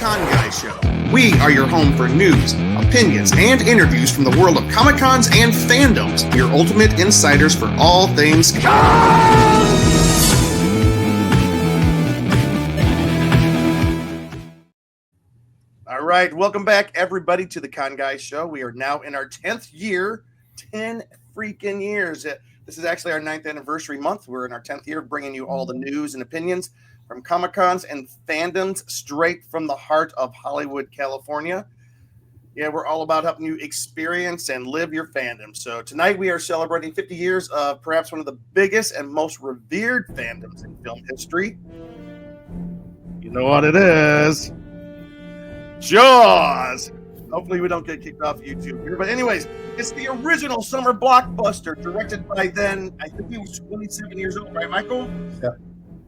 Con Guy Show. We are your home for news, opinions, and interviews from the world of Comic-Cons and fandoms. Your ultimate insiders for all things con! All right, welcome back, everybody, to the Con Guy Show. We are now in our 10th year, 10 freaking years. This is actually our 9th anniversary month. We're in our 10th year, bringing you all the news and opinions from Comic-Cons and fandoms straight from the heart of Hollywood, California. Yeah, we're all about helping you experience and live your fandom. So tonight we are celebrating 50 years of perhaps one of the biggest and most revered fandoms in film history. You know what it is. Jaws! Hopefully we don't get kicked off YouTube here. But anyways, it's the original summer blockbuster directed by then, I think he was 27 years old, right, Michael? Yeah.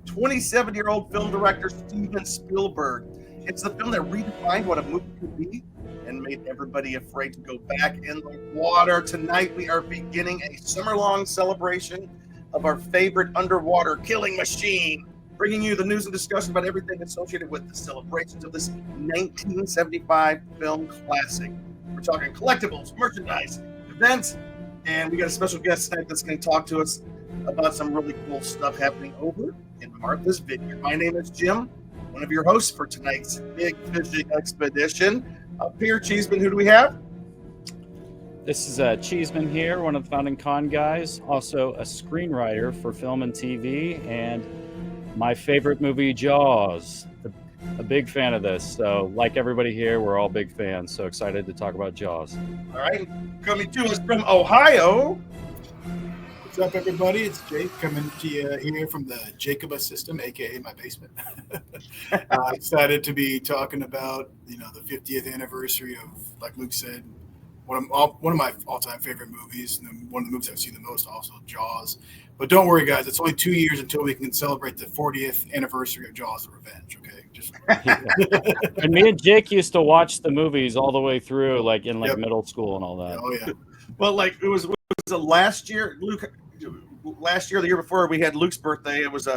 27-year-old film director Steven Spielberg. It's the film that redefined what a movie could be and made everybody afraid to go back in the water. Tonight we are beginning a summer-long celebration of our favorite underwater killing machine, bringing you the news and discussion about everything associated with the celebrations of this 1975 film classic. We're talking collectibles, merchandise, events, and we got a special guest tonight that's going to talk to us about some really cool stuff happening over in Martha's Vineyard. My name is Jim, one of your hosts for tonight's big fishing expedition. Up here, Cheeseman, who do we have? This is Cheeseman here, one of the founding con guys, also a screenwriter for film and TV, and my favorite movie, Jaws. A big fan of this. So like everybody here, we're all big fans. So excited to talk about Jaws. All right. Coming to us from Ohio. What's up, everybody? It's Jake coming to you here from the Jacobus system, aka my basement. Excited to be talking about the 50th anniversary of, like Luke said, one of my all-time favorite movies, and one of the movies I've seen the most, also Jaws. But don't worry, guys, it's only 2 years until we can celebrate the 40th anniversary of Jaws: The Revenge. Okay, And me and Jake used to watch the movies all the way through, like in middle school and all that. Oh yeah. Well, like it was last year, Luke. Last year, the year before, we had Luke's birthday. It was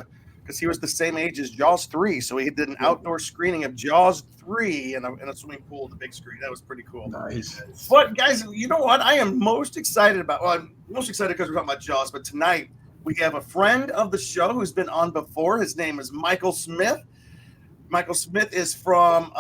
because he was the same age as Jaws 3, so he did an outdoor screening of Jaws 3 in a swimming pool with the big screen. That was pretty cool. Nice. But guys, you know what? I am most excited about. Well, I'm most excited because we're talking about Jaws. But tonight we have a friend of the show who's been on before. His name is Michael Smith. Michael Smith is from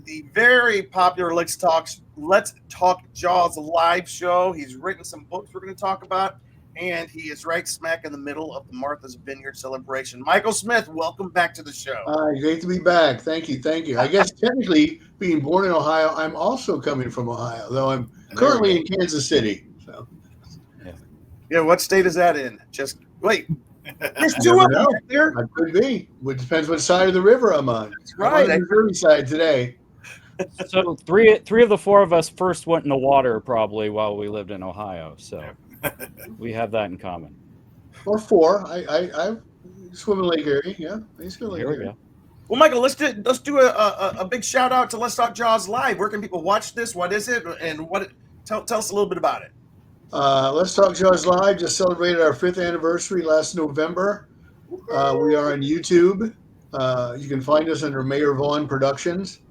the very popular Let's Talk Jaws live show. He's written some books we're going to talk about. And he is right smack in the middle of the Martha's Vineyard celebration. Michael Smith, welcome back to the show. Hi, great to be back. Thank you. I guess technically, being born in Ohio, I'm also coming from Ohio, though I'm currently in Kansas City. So, yeah, what state is that in? Just wait. There's two of them right there. I could be. It depends what side of the river I'm on. That's right. I'm on the Missouri side today. So three of the four of us first went in the water probably while we lived in Ohio. So we have that in common. Or four. I swim in Lake Erie. Yeah, I swim in Lake Here we Erie. go. Well, Michael, let's do a big shout out to Let's Talk Jaws Live. Where can people watch this? What is it? And tell us a little bit about it. Let's Talk Jaws Live just celebrated our 5th anniversary last November. We are on YouTube. You can find us under Mayor Vaughn Productions.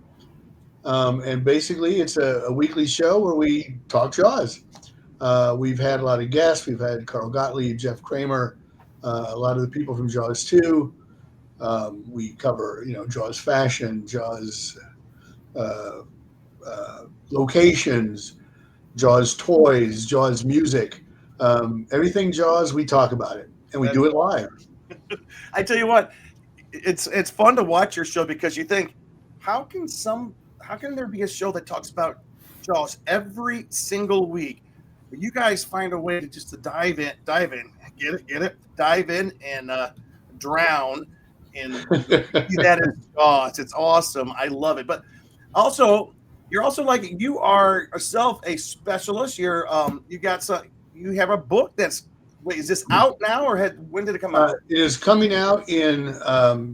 And basically, it's a weekly show where we talk Jaws. We've had a lot of guests. We've had Carl Gottlieb, Jeff Kramer, a lot of the people from Jaws 2. We cover, Jaws fashion, Jaws locations, Jaws toys, Jaws music, everything Jaws. We talk about it, and we do it live. I tell you what, it's fun to watch your show because you think, how can there be a show that talks about Jaws every single week? But you guys find a way to just to dive in, get it, dive in and drown and see that in Jaws. It's awesome. I love it. But also, you're also you are yourself a specialist. You have a book that's. Wait, is this out now or when did it come out? It is coming out in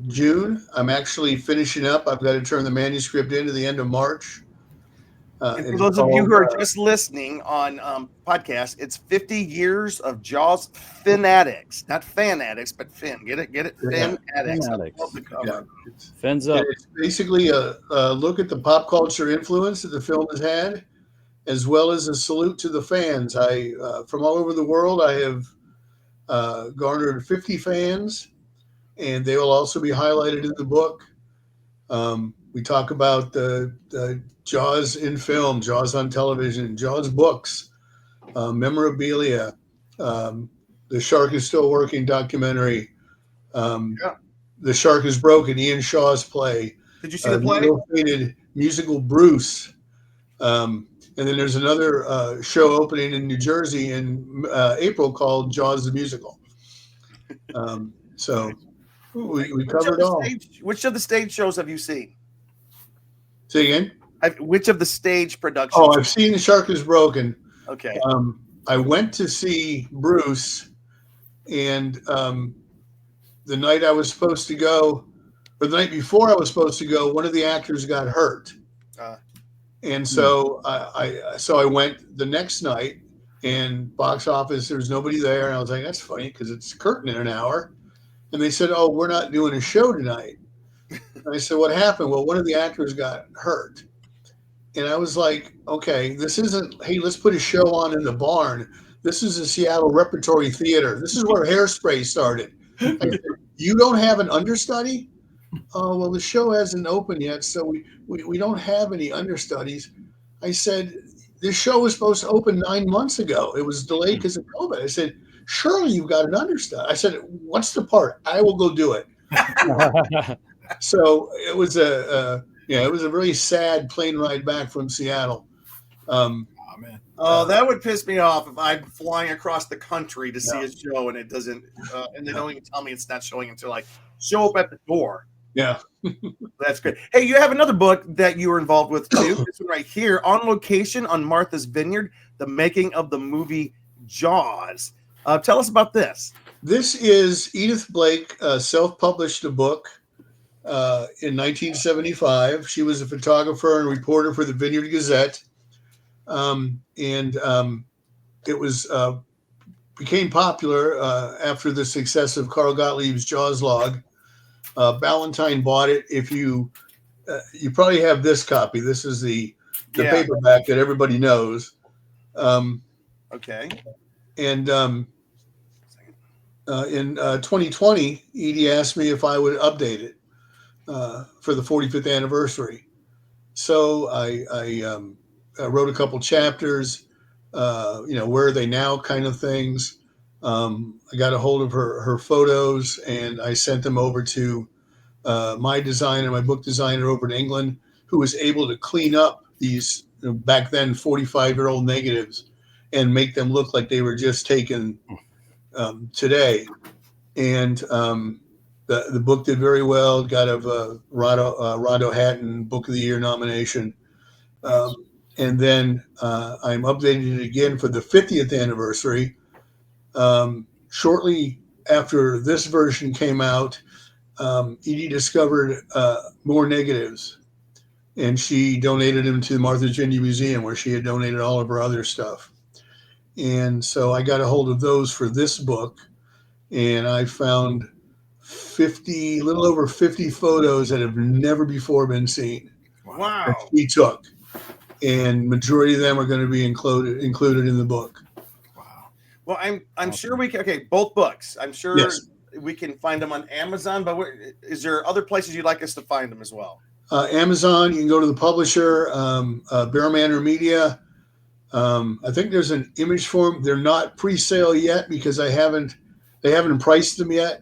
June. I'm actually finishing up. I've got to turn the manuscript in to the end of March. And for It's those of you called, who are just listening on podcast, it's 50 years of Jaws fanatics, not fanatics, but Finn. Get it? Get it? Yeah. Fanatics. I Fanatics. love the yeah, cover. Fins and up. it's basically a look at the pop culture influence that the film has had, as well as a salute to the fans. I from all over the world, I have garnered 50 fans, and they will also be highlighted in the book. We talk about the Jaws in film, Jaws on television, Jaws books, memorabilia, the Shark is Still Working documentary, Yeah. The Shark is Broken, Ian Shaw's play, Did you see the play? the ill-fated musical Bruce. And then there's another show opening in New Jersey in April called Jaws the Musical. So we covered all. Which of the stage shows have you seen? Say again? Which of the stage productions? Oh, I've seen The Shark is Broken. Okay. I went to see Bruce, and the night I was supposed to go, or the night before I was supposed to go, one of the actors got hurt. And so I went the next night, and box office, there was nobody there. And I was like, that's funny because it's curtain in an hour. And they said, oh, we're not doing a show tonight. And I said, what happened? Well, one of the actors got hurt. And I was like, okay, this isn't, hey, let's put a show on in the barn. This is a Seattle Repertory Theater. This is where Hairspray started. I said, you don't have an understudy? Oh, well, the show hasn't opened yet, so we don't have any understudies. I said, this show was supposed to open 9 months ago. It was delayed because of COVID. I said, surely you've got an understudy. I said, what's the part? I will go do it. So it was it was a really sad plane ride back from Seattle. Oh man. That would piss me off if I'm flying across the country to see a show and it doesn't, and they don't even tell me it's not showing until I show up at the door. Yeah. That's good. Hey, you have another book that you were involved with too. This one right here, On Location on Martha's Vineyard, the making of the movie Jaws. Tell us about this. This is Edith Blake self-published a book in 1975. She was a photographer and reporter for the Vineyard Gazette. It was became popular after the success of Carl Gottlieb's Jaws log. Ballantine bought it. If you probably have this copy. This is the paperback that everybody knows. Okay. And in 2020, Edie asked me if I would update it for the 45th anniversary. So I wrote a couple chapters, where are they now kind of things. I got a hold of her photos and I sent them over to my designer, my book designer over in England, who was able to clean up these back then 45-year-old negatives and make them look like they were just taken today. And the book did very well. Got a Rondo Hatton Book of the Year nomination. And then I'm updating it again for the 50th anniversary. Shortly after this version came out, Edie discovered more negatives, and she donated them to the Martha's Vineyard Museum, where she had donated all of her other stuff. And so I got a hold of those for this book, and I found a little over 50 photos that have never before been seen. Wow. That she took, and majority of them are going to be included in the book. Wow. Well, I'm sure we can. Okay, both books. I'm sure Yes. we can find them on Amazon. But is there other places you'd like us to find them as well? Amazon. You can go to the publisher, Bear Manor Media. I think there's an image form. They're not pre-sale yet because they haven't priced them yet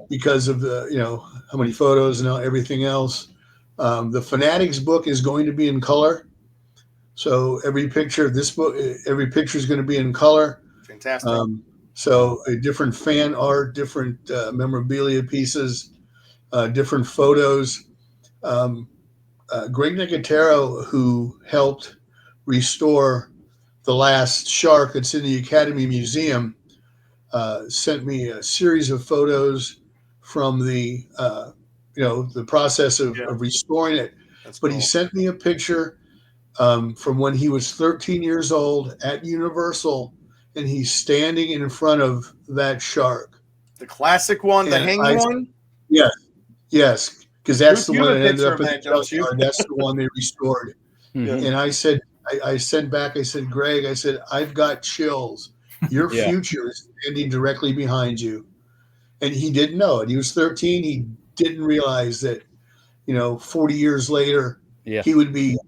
because of the how many photos and everything else. The Fanatics book is going to be in color, so every picture of this book, every picture is going to be in color. Fantastic. So a different fan art, different memorabilia pieces, different photos. Greg Nicotero, who helped restore the last shark that's in the Academy Museum, sent me a series of photos from the process of restoring it. That's But cool. he sent me a picture from when he was 13 years old at Universal, and he's standing in front of that shark. The classic one, the hanging one? Yes, because that's the You one have a that ended picture up of in the that, don't you? junkyard. That's the one they restored. Mhm. And I said, I sent back, I said, Greg, I said, I've got chills. Your Yeah. future is standing directly behind you. And he didn't know it. He was 13. He didn't realize that, 40 years later, Yeah. he would be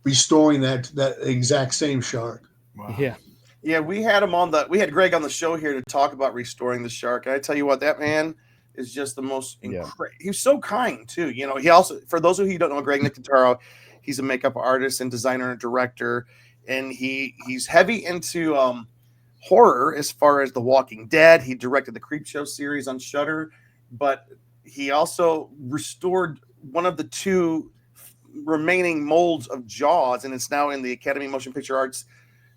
restoring that exact same shark. Wow. Yeah. Yeah, we had Greg on the show here to talk about restoring the shark. And I tell you what, that man is just the most incredible. He's so kind too. He also, for those of you who don't know, Greg Nicotero, he's a makeup artist and designer and director, and he's heavy into horror as far as The Walking Dead. He directed the Creepshow series on Shudder, but he also restored one of the two remaining molds of Jaws, and it's now in the Academy of Motion Picture Arts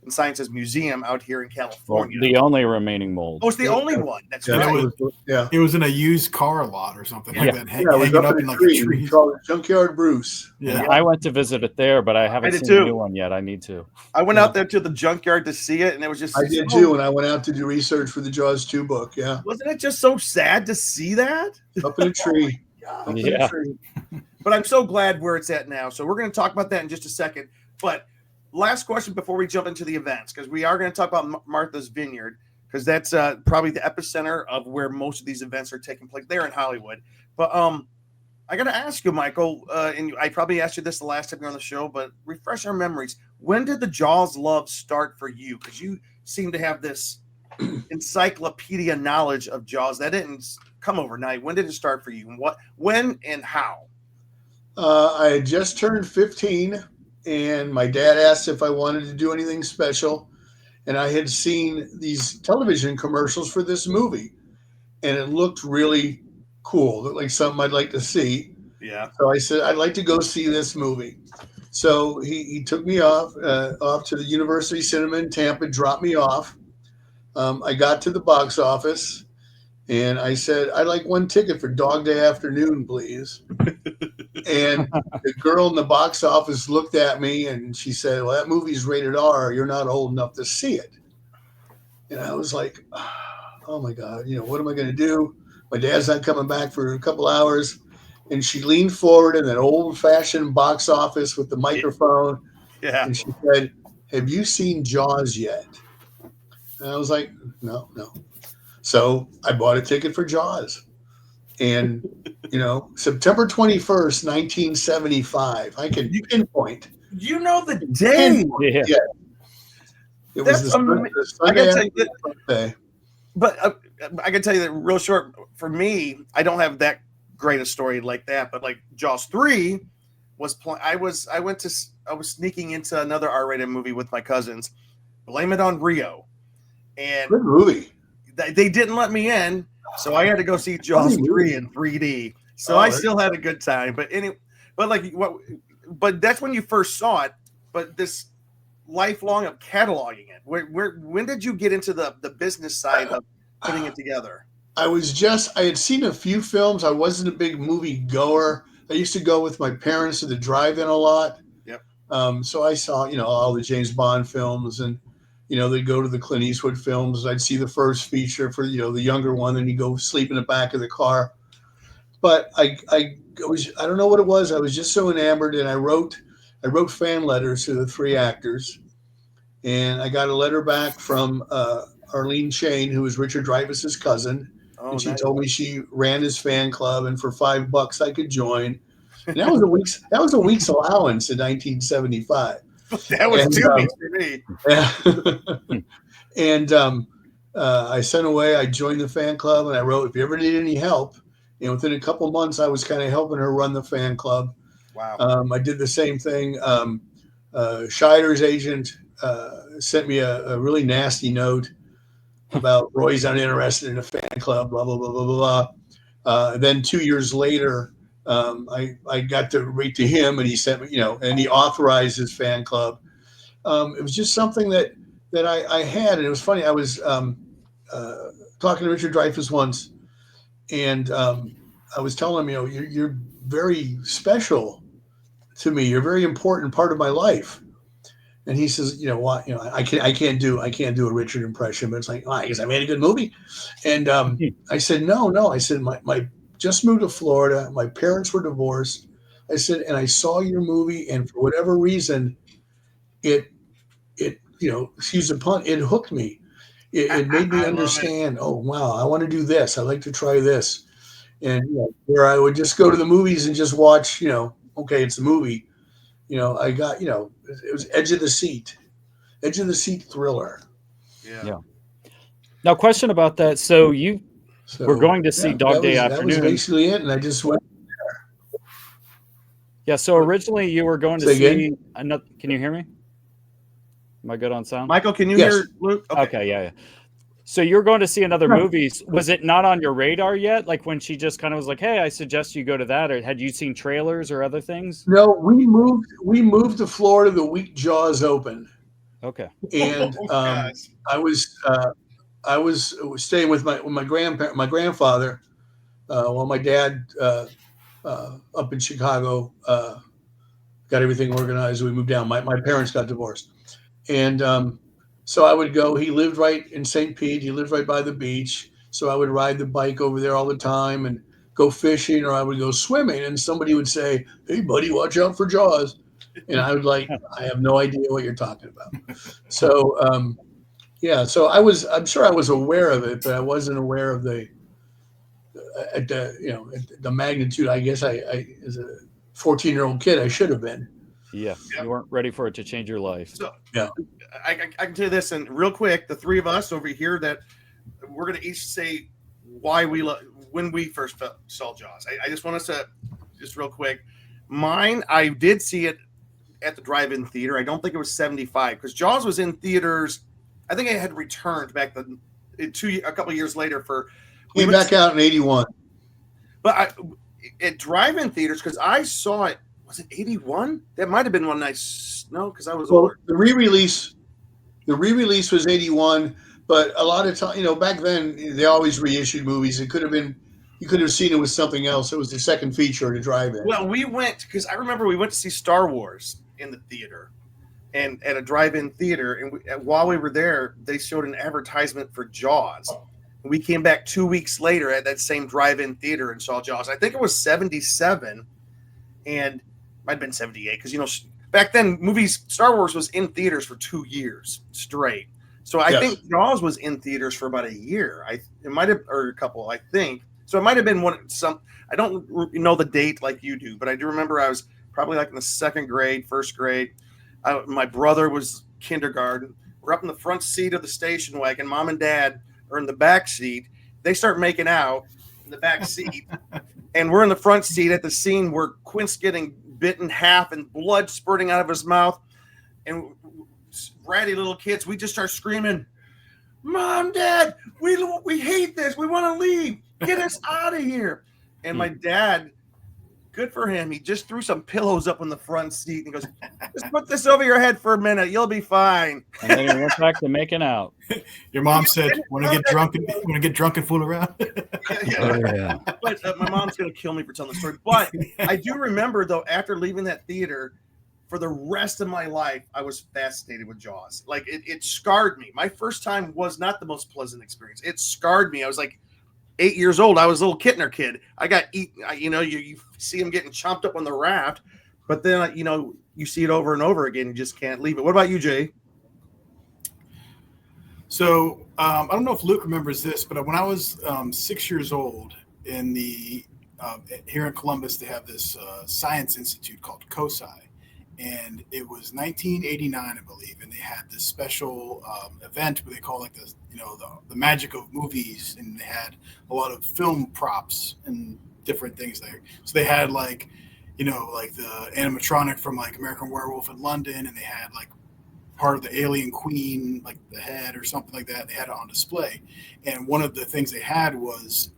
and Sciences Museum out here in Well, California. the only remaining mold. Oh, it's the only one. That's Yeah, right. It was in a used car lot or something like that, it was hanging up in a tree. We called it Junkyard Bruce. Yeah. I went to visit it there, but I haven't did seen too. the new one yet. I need to. I went out there to the junkyard to see it, and it was just. I did too, and I went out to do research for the Jaws 2 book. Yeah, Wasn't it just so sad to see that? up in a tree. God. Up in Yeah. a tree. But I'm so glad where it's at now. So we're going to talk about that in just a second. But last question before we jump into the events, because we are going to talk about Martha's Vineyard, because that's probably the epicenter of where most of these events are taking place there in Hollywood. But I got to ask you, Michael, and I probably asked you this the last time you were on the show, but refresh our memories. When did the Jaws love start for you? Because you seem to have this encyclopedia knowledge of Jaws that didn't come overnight. When did it start for you? And when and how? I had just turned 15, and my dad asked if I wanted to do anything special. And I had seen these television commercials for this movie, and it looked really cool. It looked like something I'd like to see. Yeah. So I said, I'd like to go see this movie. So he took me off to the University Cinema in Tampa, dropped me off. I got to the box office, and I said, I'd like one ticket for Dog Day Afternoon, please. And the girl in the box office looked at me, and she said, well, that movie's rated R. You're not old enough to see it. And I was like, oh, my God, what am I going to do? My dad's not coming back for a couple hours. And she leaned forward in that old-fashioned box office with the microphone. Yeah. And she said, have you seen Jaws yet? And I was like, no. So I bought a ticket for Jaws. And, September 21st, 1975, I can pinpoint. You know the day. Yeah. It was the Sunday after my birthday. But I can tell you that real short, for me, I don't have that great a story like that, but like Jaws 3 was I was sneaking into another R-rated movie with my cousins, Blame It on Rio. And good movie. They didn't let me in, so I had to go see Jaws 3 in 3D. So I still had a good time. But that's when you first saw it. But this lifelong of cataloging it. When did you get into the business side of putting it together? I had seen a few films. I wasn't a big movie goer. I used to go with my parents to the drive-in a lot. Yep. So I saw, all the James Bond films, and they'd go to the Clint Eastwood films. I'd see the first feature for, the younger one, and you go sleep in the back of the car. But I don't know what it was. I was just so enamored, and I wrote fan letters to the three actors, and I got a letter back from Arlene Chain, who was Richard Dreyfuss's cousin, and she told me she ran his fan club, and for $5 I could join. And that was a week's allowance in 1975. That was 2 weeks for me. Yeah. And I sent away. I joined the fan club, and I wrote, if you ever need any help. And within a couple months, I was kind of helping her run the fan club. Wow. I did the same thing. Scheider's agent sent me a really nasty note about Roy's uninterested in a fan club, blah, blah, blah, blah, blah, blah. Then 2 years later, I got to write to him, and he sent me, and he authorized his fan club. It was just something that I had. And it was funny. I was talking to Richard Dreyfuss once, and I was telling him, you're very special to me. You're a very important part of my life. And he says, you know what, you know, I can't do a Richard impression, but it's like, why? Because I made a good movie. And I said, no. I said, my just moved to Florida. My parents were divorced. I said, and I saw your movie, and for whatever reason, it you know, excuse the pun, it hooked me. It made me understand. Oh wow, I want to do this. I like to try this. And you know, where I would just go to the movies and just watch, you know, okay, it's a movie. You know, I got, you know, it was edge of the seat thriller. Yeah. Now, question about that. So you were going to see Dog Day Afternoon. That was basically it, and I just went. Yeah. So originally you were going to see another. Can you hear me? Am I good on sound? Michael, can you hear Luke? Okay. Yeah. So you were going to see another movie. Was it not on your radar yet? Like when she just kind of was like, "Hey, I suggest you go to that," or had you seen trailers or other things? No, we moved to Florida the week Jaws opened. Okay. And I was staying with my grandfather while my dad up in Chicago got everything organized. We moved down. My parents got divorced, and so I would go. He lived right in St. Pete. He lived right by the beach. So I would ride the bike over there all the time and go fishing, or I would go swimming. And somebody would say, "Hey, buddy, watch out for Jaws." And I would like, I have no idea what you're talking about. So, so I'm sure I was aware of it, but I wasn't aware of the magnitude. I guess I as a 14-year-old kid, I should have been. Yeah, you weren't ready for it to change your life. So, yeah, I can tell you this, and real quick, the three of us over here, that we're going to each say why when we first saw Jaws. I just want us to, just real quick, mine, I did see it at the drive-in theater. I don't think it was 75 because Jaws was in theaters. I think I had returned back a couple of years later for. Came back out in 81. But at drive-in theaters, because I saw it. Was it 81? That might have been one because I was older. The re-release was 81, but a lot of time, back then they always reissued movies. It could have been, you could have seen it with something else. It was the second feature to drive-in. Well, we went because I remember we went to see Star Wars in the theater, and at a drive-in theater, and while we were there, they showed an advertisement for Jaws. And we came back 2 weeks later at that same drive-in theater and saw Jaws. I think it was 77, and might have been 78 because back then Star Wars was in theaters for 2 years straight. So I think Jaws was in theaters for about a year. It might have, or a couple, I think. So it might have been I don't know the date like you do, but I do remember I was probably like in the first grade. My brother was kindergarten. We're up in the front seat of the station wagon. Mom and Dad are in the back seat. They start making out in the back seat. And we're in the front seat at the scene where Quint's getting bit in half and blood spurting out of his mouth. And ratty little kids, we just start screaming, "Mom, Dad, we hate this. We want to leave. Get us out of here." And my dad, good for him, he just threw some pillows up in the front seat and he goes, "Just put this over your head for a minute. You'll be fine." And then he went back to making out. Your mom said, "Want to get drunk and fool around?" Yeah. But my mom's going to kill me for telling the story. But I do remember, though, after leaving that theater, for the rest of my life, I was fascinated with Jaws. Like, it scarred me. My first time was not the most pleasant experience. It scarred me. I was like 8 years old. I was a little Kittner kid. I got eaten. You see him getting chomped up on the raft, but then, you see it over and over again. You just can't leave it. What about you, Jay? So I don't know if Luke remembers this, but when I was 6 years old, here in Columbus, they have this science institute called COSI, and it was 1989, I believe, and they had this special event where they call the magic of movies, and they had a lot of film props and different things there. So they had like the animatronic from like American Werewolf in London, and they had like part of the alien queen, like the head or something like that. They had it on display, and one of the things they had was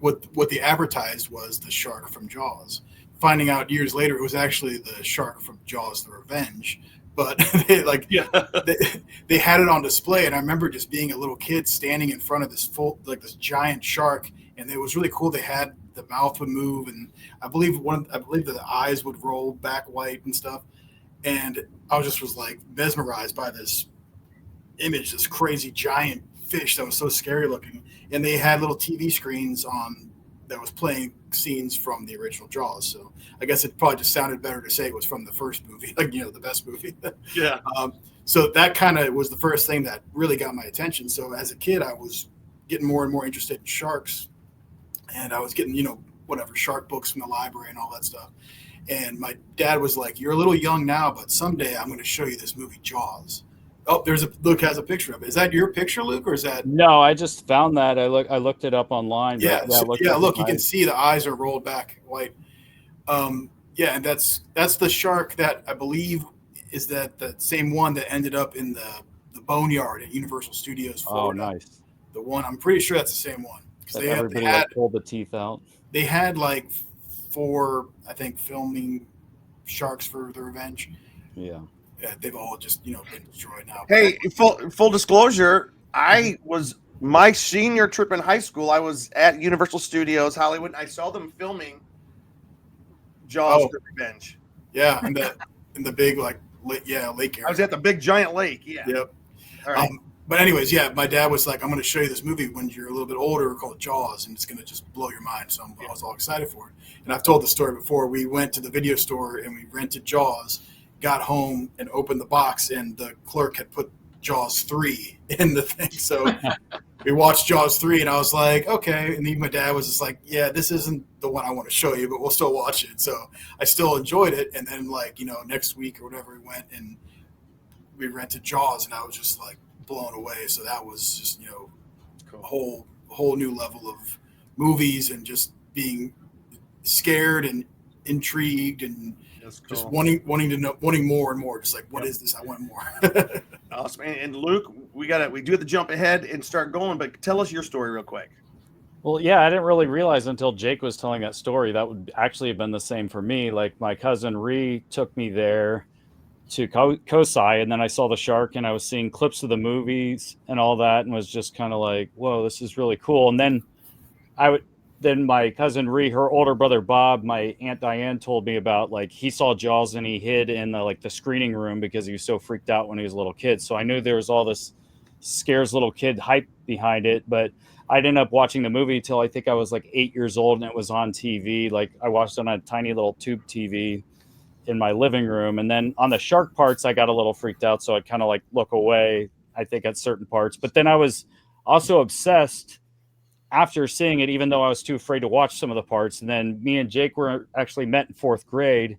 what they advertised was the shark from Jaws. Finding out years later, it was actually the shark from Jaws: The Revenge. But they had it on display, and I remember just being a little kid standing in front of this this giant shark, and it was really cool. They had the mouth would move, and I believe that the eyes would roll back white and stuff. And I was like mesmerized by this image, this crazy giant fish that was so scary looking. And they had little TV screens on that was playing scenes from the original Jaws. So I guess it probably just sounded better to say it was from the first movie, like, you know, the best movie. Yeah. So that kind of was the first thing that really got my attention. So as a kid, I was getting more and more interested in sharks, and I was getting, you know, whatever shark books from the library and all that stuff. And my dad was like, "You're a little young now, but someday I'm going to show you this movie Jaws." Oh, Luke has a picture of it. Is that your picture, Luke, or is that? No, I just found that. I looked it up online. Yeah, But look, you can see the eyes are rolled back white. Yeah, and that's the shark that I believe is that same one that ended up in the boneyard at Universal Studios Florida. Oh, nice. The one, I'm pretty sure that's the same one. That everybody like pulled the teeth out. They had like 4, I think, filming sharks for the Revenge. Yeah. Yeah, they've all just, you know, been destroyed now. Hey, full disclosure, I was my senior trip in high school. I was at Universal Studios Hollywood, and I saw them filming Jaws: The Revenge. Yeah, in the big like lake area. I was at the big giant lake. Yeah. Yep. All right. But anyways, yeah, my dad was like, "I'm going to show you this movie when you're a little bit older called Jaws, and it's going to just blow your mind." So I was all excited for it. And I've told the story before. We went to the video store and we rented Jaws, got home and opened the box, and the clerk had put Jaws 3 in the thing. So we watched Jaws 3, and I was like, okay. And even my dad was just like, yeah, this isn't the one I want to show you, but we'll still watch it. So I still enjoyed it. And then, like, you know, next week or whatever, we went and we rented Jaws, and I was just like blown away. So that was just, you know, a whole new level of movies, and just being scared and intrigued and just wanting to know, wanting more and more. Just like, what is this? I want more. Awesome. And Luke, we do have to jump ahead and start going, but tell us your story real quick. Well, yeah, I didn't really realize until Jake was telling that story that would actually have been the same for me. Like, my cousin Ree took me there to Kosai, and then I saw the shark, and I was seeing clips of the movies and all that, and was just kind of like, whoa, this is really cool. And then then my cousin Ree, her older brother Bob, my Aunt Diane told me about, like, he saw Jaws and he hid in the screening room because he was so freaked out when he was a little kid. So I knew there was all this scares little kid hype behind it, but I ended up watching the movie until I think I was like 8 years old, and it was on TV. Like, I watched it on a tiny little tube TV in my living room. And then on the shark parts, I got a little freaked out. So I'd kind of like look away, I think, at certain parts. But then I was also obsessed after seeing it, even though I was too afraid to watch some of the parts. And then me and Jake were actually met in 4th grade,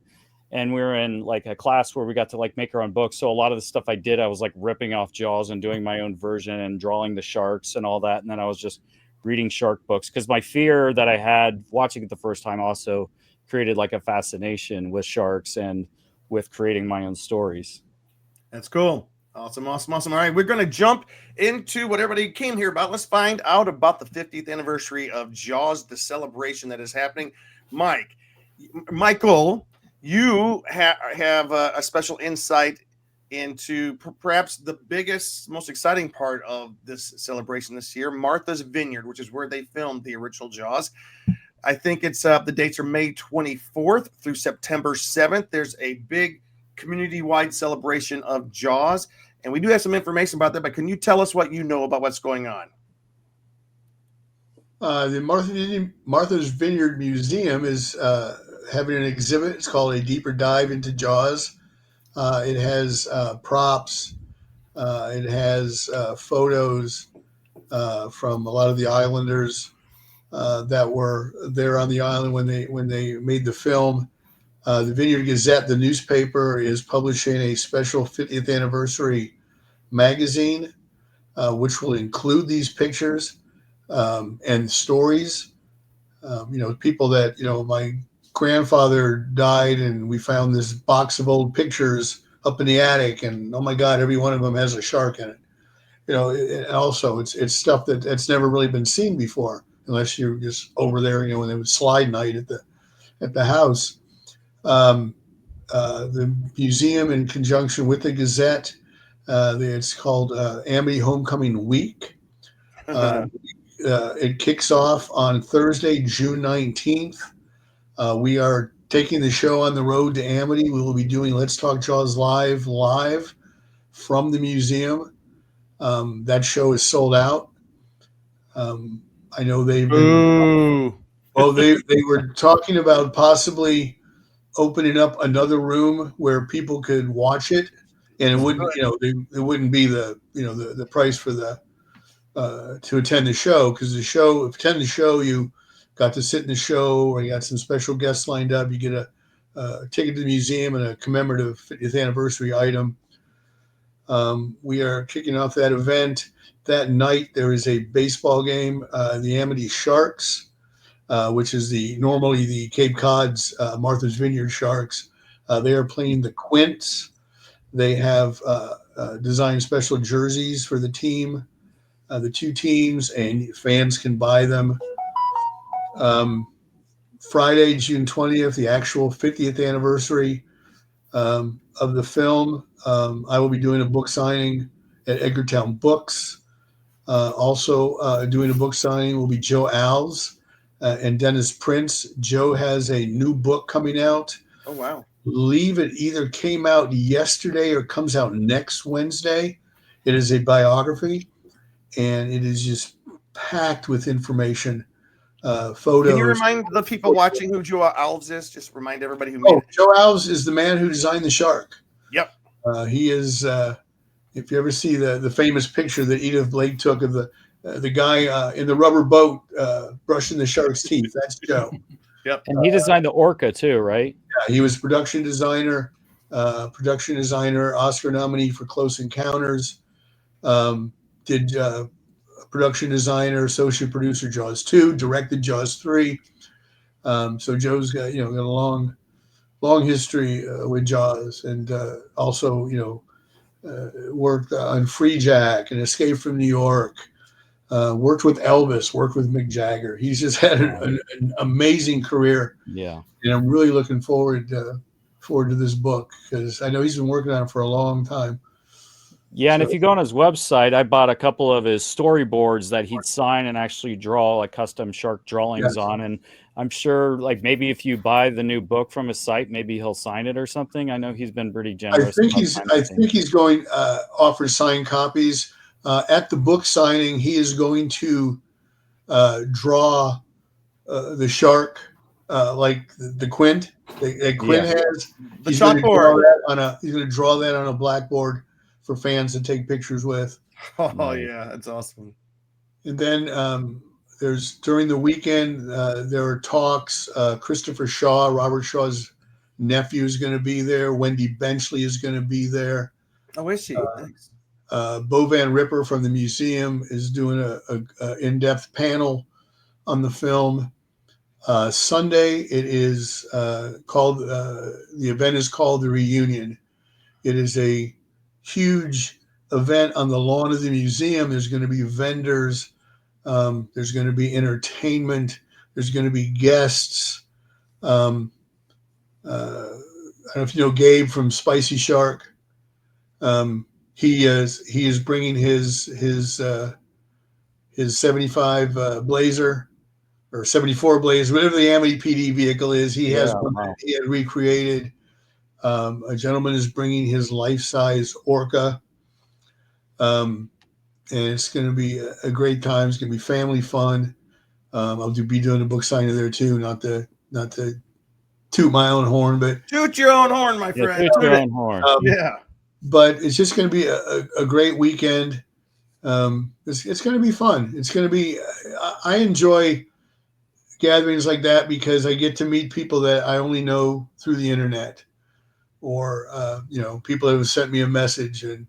and we were in like a class where we got to like make our own books. So a lot of the stuff I did, I was like ripping off Jaws and doing my own version and drawing the sharks and all that. And then I was just reading shark books, because my fear that I had watching it the first time also created like a fascination with sharks and with creating my own stories. That's cool. Awesome. All right, we're going to jump into what everybody came here about. Let's find out about the 50th anniversary of Jaws, the celebration that is happening. Michael, you have a special insight into perhaps the biggest, most exciting part of this celebration this year, Martha's Vineyard, which is where they filmed the original Jaws. I think it's the dates are May 24th through September 7th. There's a big community-wide celebration of Jaws, and we do have some information about that, but can you tell us what you know about what's going on? The Martha's Vineyard Museum is having an exhibit. It's called A Deeper Dive into Jaws. It has props. It has photos from a lot of the islanders that were there on the island when they made the film. The Vineyard Gazette, the newspaper, is publishing a special 50th anniversary magazine, which will include these pictures and stories. People that, my grandfather died, and we found this box of old pictures up in the attic, and oh my God, every one of them has a shark in it. And also it's stuff that's never really been seen before, unless you're just over there, when it was slide night at the house. The museum, in conjunction with the Gazette, it's called Amity Homecoming Week. it kicks off on Thursday, June 19th. We are taking the show on the road to Amity. We will be doing Let's Talk Jaws live from the museum. That show is sold out. I know they've been. Ooh. Well, they were talking about possibly opening up another room where people could watch it, and it wouldn't, it wouldn't be the price for the to attend the show, because attend the show, you got to sit in the show, or you got some special guests lined up. You get a ticket to the museum and a commemorative 50th anniversary item. We are kicking off that event. That night, there is a baseball game. The Amity Sharks, which is normally the Cape Cod's Martha's Vineyard Sharks. They are playing the Quints. They have designed special jerseys for the team, the two teams, and fans can buy them. Friday, June 20th, the actual 50th anniversary of the film. I will be doing a book signing at Edgartown Books. Also doing a book signing will be Joe Alves and Dennis Prince. Joe has a new book coming out. Oh, wow. I believe it either came out yesterday or comes out next Wednesday. It is a biography, and it is just packed with information, photos. Can you remind the people watching who Joe Alves is? Just remind everybody who made it. Joe Alves is the man who designed the shark. Yep. He is, if you ever see the famous picture that Edith Blake took of the guy in the rubber boat brushing the shark's teeth, that's Joe. Yep. And he designed the orca too, right? Yeah, he was production designer, Oscar nominee for Close Encounters. Did production designer, associate producer Jaws 2, directed Jaws 3. So Joe's got got a long history with Jaws, and also worked on Free Jack and Escape from New York. Worked with Elvis, worked with Mick Jagger. He's just had an amazing career. Yeah. And I'm really looking forward to this book, because I know he's been working on it for a long time. Yeah, and if you go on his website, I bought a couple of his storyboards that he'd sign and actually draw like custom shark drawings on. And I'm sure, like, maybe if you buy the new book from his site, maybe he'll sign it or something. I know he's been pretty generous. I think he's going offer signed copies at the book signing. He is going to draw the shark like the Quint that Quint has. The He's going chalkboard. to draw that on a blackboard for fans to take pictures with. Oh, yeah, that's awesome. And then there's during the weekend there are talks. Christopher Shaw, Robert Shaw's nephew, is going to be there. Wendy Benchley is going to be there. Oh, is she? Thanks. Bo Van Ripper from the museum is doing a in-depth panel on the film. Sunday, it is called the event is called The Reunion. It is a huge event on the lawn of the museum. There's going to be vendors. There's going to be entertainment. There's going to be guests. I don't know if you know Gabe from Spicy Shark. He is bringing his 75 Blazer or 74 Blazer, whatever the Amity PD vehicle is. He has one that he had recreated. A gentleman is bringing his life-size orca, and it's going to be a great time. It's going to be family fun. I'll be doing a book signing there too. Not to toot my own horn, but toot your own horn, my friend. Toot your own horn. Yeah. But it's just going to be a great weekend. It's going to be fun. It's going to be. I enjoy gatherings like that because I get to meet people that I only know through the internet, or people that have sent me a message, and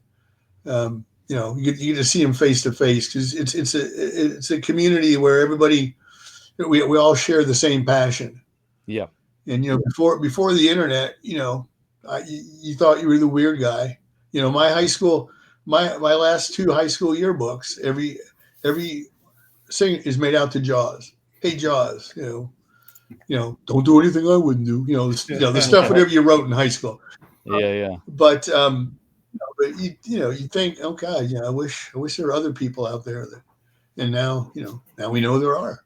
you get to see them face to face, because it's a community where everybody, we all share the same passion. Yeah. And before the internet, you thought you were the weird guy. My high school, my last 2 high school yearbooks, every thing is made out to Jaws. Hey, Jaws, don't do anything I wouldn't do. The stuff whatever you wrote in high school. Yeah. But but you think, oh God, I wish there were other people out there and now we know there are.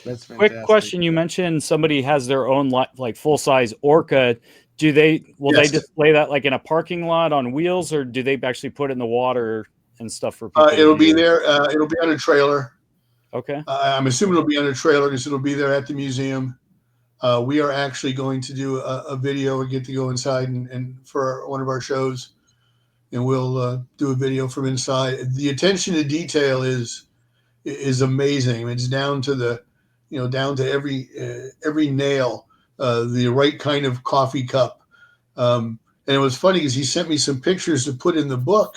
That's Quick fantastic. question: you mentioned somebody has their own like full size orca. Will they Yes. display that like in a parking lot on wheels, or do they actually put it in the water and stuff for people? It'll to be view? there. It'll be on a trailer. Okay. I'm assuming it'll be on a trailer because it'll be there at the museum. We are actually going to do a video. We get to go inside and for one of our shows, and we'll do a video from inside. The attention to detail is amazing. I mean, it's down to every nail, the right kind of coffee cup. And it was funny because he sent me some pictures to put in the book.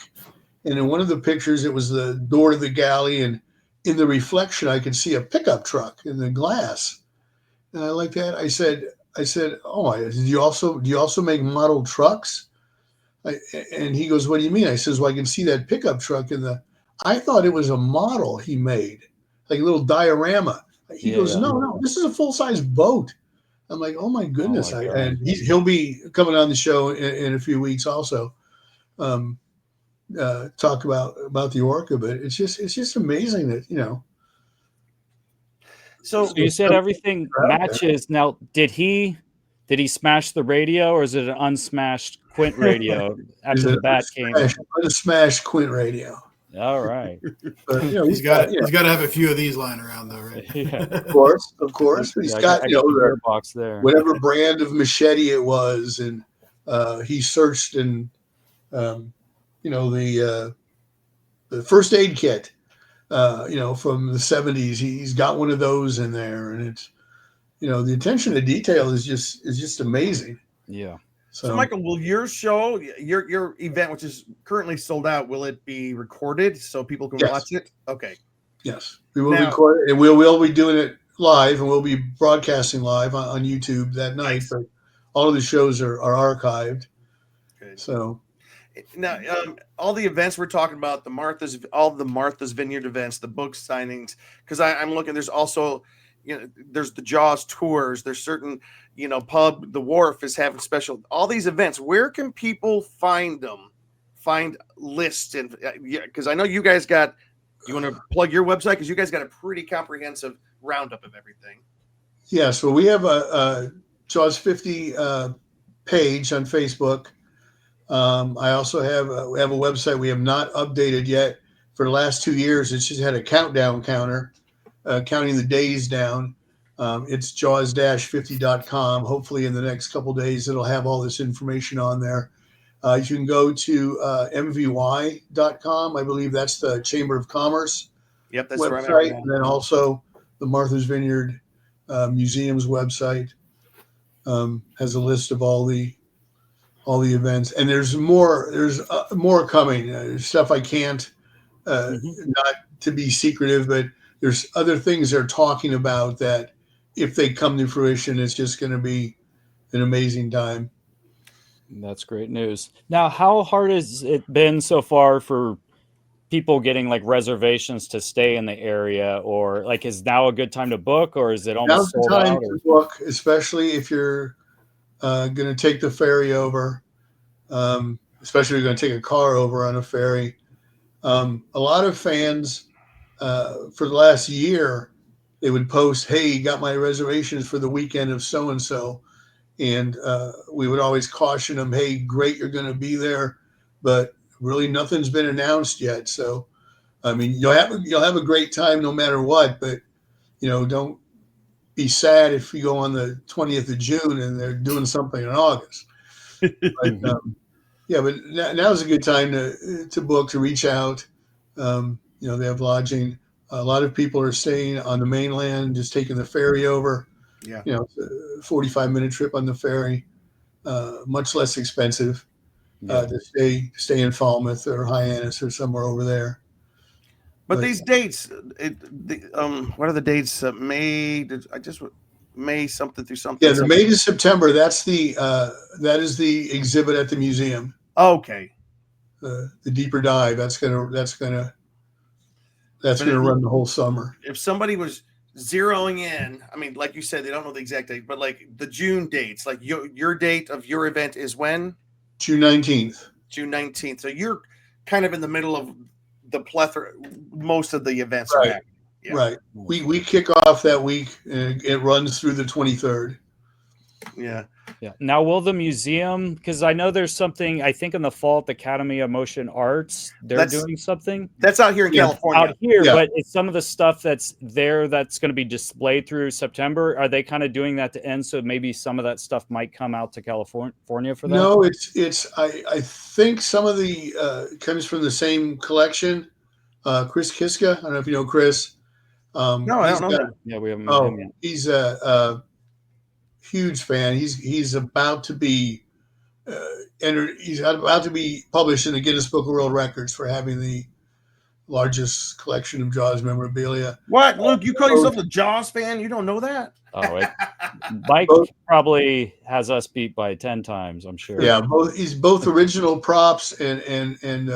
And in one of the pictures, it was the door to the galley, and in the reflection, I could see a pickup truck in the glass. And I like that. I said, "Oh, do you also make model trucks?" And he goes, "What do you mean?" I says, "Well, I can see that pickup truck in the." I thought it was a model he made, like a little diorama. He goes, Yeah. "No, this is a full size boat." I'm like, "Oh my goodness!" my God. And he'll be coming on the show in a few weeks also. Talk about the orca, but it's just amazing that. So You said everything matches. Now, did he smash the radio, or is it an unsmashed Quint radio after the bat came? Unsmashed Quint radio. All right. But he's got to have a few of these lying around though, right? Yeah. Of course. But he's got the gear box there. Whatever brand of machete it was, and he searched and the first aid kit, from the 70s. He's got one of those in there, and it's the attention to detail is just amazing. Yeah. So Michael, will your show, your event, which is currently sold out, will it be recorded so people can watch it? Okay. Yes, we will record it, and we'll be doing it live, and we'll be broadcasting live on YouTube that night. Nice. But all of the shows are archived. Good. So now, all the events we're talking about, all the Martha's Vineyard events, the book signings, because I'm looking. There's also, there's the Jaws tours. There's certain, pub. The Wharf is having special. All these events. Where can people find them? Find lists and because I know you guys got. You want to plug your website because you guys got a pretty comprehensive roundup of everything. Yeah, so we have a Jaws 50 page on Facebook. I also have a website we have not updated yet. For the last 2 years, it's just had a countdown counter, counting the days down. It's jaws-50.com. Hopefully in the next couple days, it'll have all this information on there. You can go to mvy.com. I believe that's the Chamber of Commerce that's website. And then also the Martha's Vineyard Museum's website has a list of all the events. And there's more coming. There's stuff I can't, not to be secretive, but there's other things they're talking about that if they come to fruition, it's just going to be an amazing time. That's great news. Now, how hard has it been so far for people getting like reservations to stay in the area, or like is now a good time to book, or is it almost sold out? Now's the time to book, especially if you're going to take the ferry over, especially if you're going to take a car over on a ferry. A lot of fans for the last year, they would post, "Hey, got my reservations for the weekend of so-and-so." And we would always caution them, "Hey, great, you're going to be there, but really nothing's been announced yet." So, I mean, you'll have a great time no matter what, but don't be sad if you go on the 20th of June and they're doing something in August. But, but now's a good time to book, to reach out. They have lodging. A lot of people are staying on the mainland, just taking the ferry over. Yeah. It's a 45-minute trip on the ferry, much less expensive to stay in Falmouth or Hyannis or somewhere over there. But these dates, what are the dates? May something through something. Yeah, the May to September. That is the exhibit at the museum. Okay. The deeper dive. That's gonna run the whole summer. If somebody was zeroing in, I mean, like you said, they don't know the exact date, but like the June dates, like your date of your event is when? June 19th. June 19th. So you're kind of in the middle of the plethora, most of the events Right. are happening. Yeah. Right. We kick off that week, and it runs through the 23rd. Yeah. Yeah. Now, will the museum? Because I know there's something. I think in the fall at the Academy of Motion Arts, they're That's- doing something That's out here in Yeah. California. out here. Yeah. But it's some of the stuff that's there that's going to be displayed through September. Are they kind of doing that to end? So maybe some of that stuff might come out to California for that. No, it's. I think some of the comes from the same collection. Chris Kiska. I don't know if you know Chris. No, I don't know that. Yeah, we haven't met him yet. He's a huge fan. He's about to be entered. He's about to be published in the Guinness Book of World Records for having the largest collection of Jaws memorabilia. What, Luke? You call yourself a Jaws fan? You don't know that? Oh, Mike probably has us beat by 10 times, I'm sure. Yeah, he's both original props and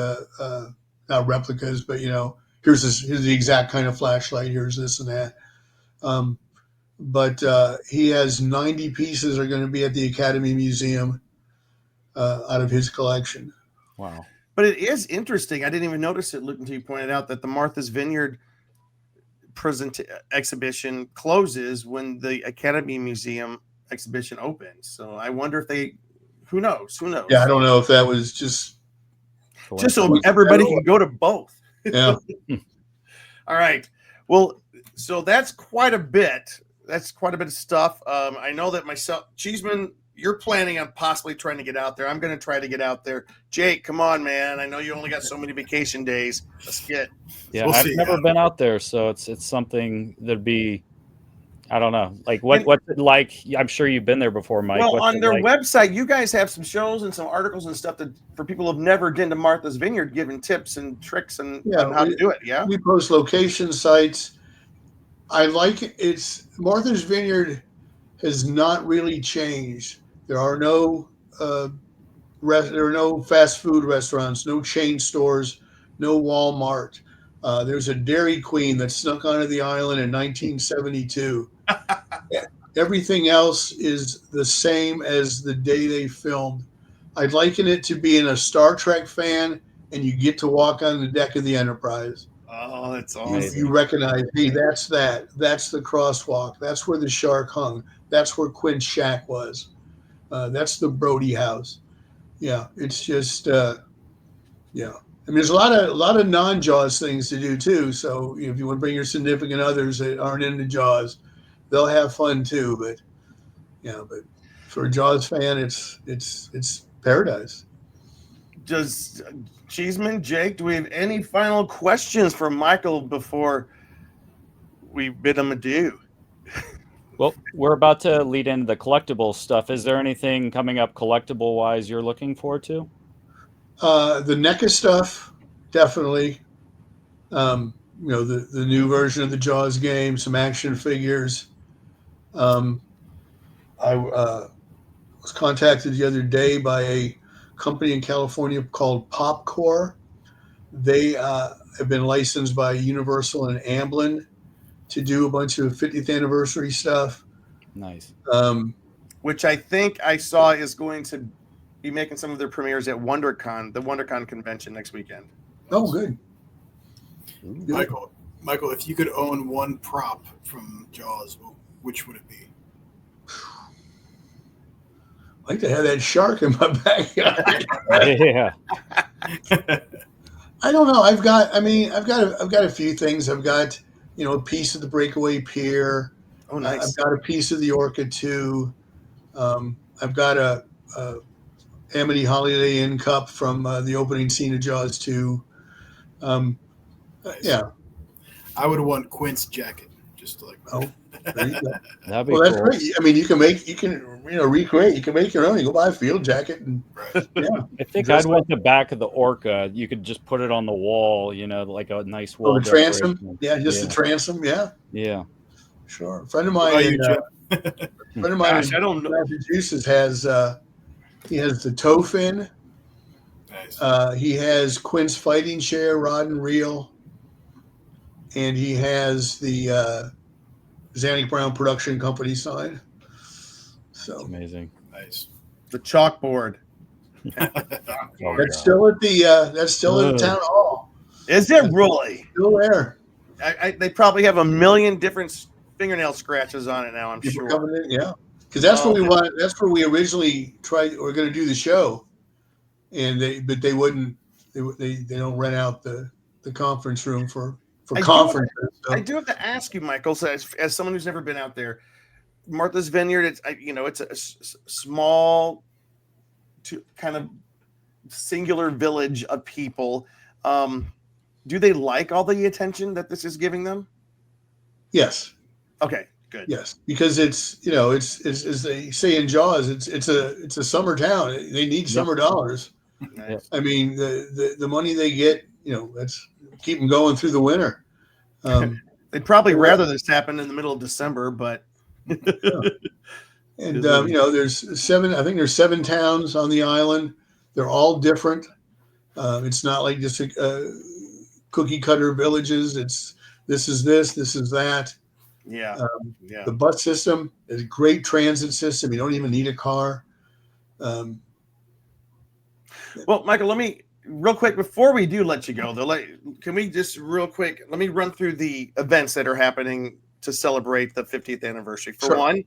not replicas, but here's the exact kind of flashlight. Here's this and that. But he has 90 pieces are going to be at the Academy Museum out of his collection. Wow. But it is interesting. I didn't even notice it, Luke, until you pointed out that the Martha's Vineyard exhibition closes when the Academy Museum exhibition opens. So I wonder if who knows? Yeah, I don't know if that was just so everybody can go to both. Yeah. All right. Well, so that's quite a bit. That's quite a bit of stuff. I know that myself, Cheeseman, you're planning on possibly trying to get out there. I'm going to try to get out there. Jake, come on, man. I know you only got so many vacation days. Let's get. Yeah, I've never been out there, so it's something that'd be. I don't know. Like what's it like? I'm sure you've been there before, Mike. Well, on their website, you guys have some shows and some articles and stuff for people who've never been to Martha's Vineyard, giving tips and tricks on how to do it. Yeah, we post location sites. I like it. It's Martha's Vineyard has not really changed. There are no fast food restaurants, no chain stores, no Walmart. There's a Dairy Queen that snuck onto the island in 1972. Everything else is the same as the day they filmed. I'd liken it to being a Star Trek fan and you get to walk on the deck of the Enterprise. Oh, that's awesome. You recognize, hey, that's that. That's the crosswalk. That's where the shark hung. That's where Quint's shack was. That's the Brody house. Yeah, it's just, yeah. I mean, there's a lot of non-Jaws things to do too. So if you want to bring your significant others that aren't into Jaws, they'll have fun too. But but for a Jaws fan, it's paradise. Does Cheeseman, Jake, do we have any final questions for Michael before we bid him adieu? Well, we're about to lead into the collectible stuff. Is there anything coming up collectible-wise you're looking forward to? The NECA stuff, definitely. The new version of the Jaws game, some action figures. I was contacted the other day by a company in California called Popcore. They have been licensed by Universal and Amblin to do a bunch of 50th anniversary stuff. Nice. Which I think I saw is going to be making some of their premieres at WonderCon, the WonderCon convention next weekend. Oh, good. Michael, if you could own one prop from Jaws, which would it be? I'd like to have that shark in my backyard. Yeah. I don't know. I've got a few things. I've got, a piece of the Breakaway Pier. Oh, nice. I've got a piece of the Orca 2. I've got a Amity Holiday Inn cup from the opening scene of Jaws 2. Nice. Yeah. I would want Quint's jacket, just like that. Oh, there you go. That'd be Well, that's cool. great. I mean, you can recreate. You can make your own. You go buy a field jacket and yeah. I think I'd want the back of the Orca. You could just put it on the wall, like a nice wall. Oh, the transom. decoration. Yeah, just the transom. Yeah, Yeah. sure. A friend of mine. Gosh, I don't know. Massachusetts has he has the toe fin. Nice. He has Quinn's fighting chair, rod and reel, and he has the Zanuck Brown Production Company sign. So Amazing. Nice. The chalkboard. Oh, that's still at the at the town hall. Is it really? Still there. They probably have a million different fingernail scratches on it now, I'm People sure. coming in, yeah. Because that's where we Oh. want. That's where we originally tried. We're going to do the show, and they wouldn't. They don't rent out the conference room for conferences. I do have to ask you, Michael, so as someone who's never been out there, Martha's Vineyard. It's a small, kind of singular village of people. Do they like all the attention that this is giving them? Yes. Okay, good. Yes, because it's as they say in Jaws, it's a summer town. They need summer dollars. Nice. I mean, the money they get, that's keep them going through the winter. They'd probably rather this happen in the middle of December, but and there's seven. I think there's 7 towns on the island. They're all different. It's not like just cookie cutter villages. It's this is that. Yeah. The bus system is a great transit system. You don't even need a car. Well, Michael, let me real quick before we do let you go, though. Can we just real quick? Let me run through the events that are happening to celebrate the 50th anniversary. For one,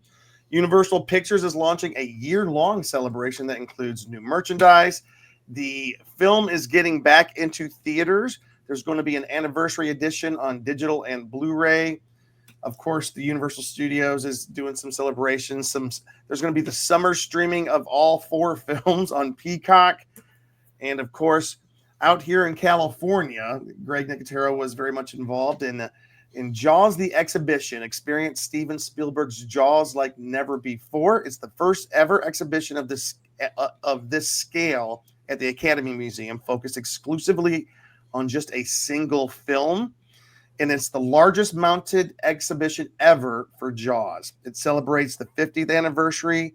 Universal Pictures is launching a year-long celebration that includes new merchandise. The film is getting back into theaters. There's going to be an anniversary edition on digital and Blu-ray. Of course, the Universal Studios is doing some celebrations. There's going to be the summer streaming of all 4 films on Peacock. And of course, out here in California, Greg Nicotero was very much involved in Jaws the Exhibition. Experience Steven Spielberg's Jaws like never before. It's the first ever exhibition of this scale at the Academy Museum, focused exclusively on just a single film. And it's the largest mounted exhibition ever for Jaws. It celebrates the 50th anniversary,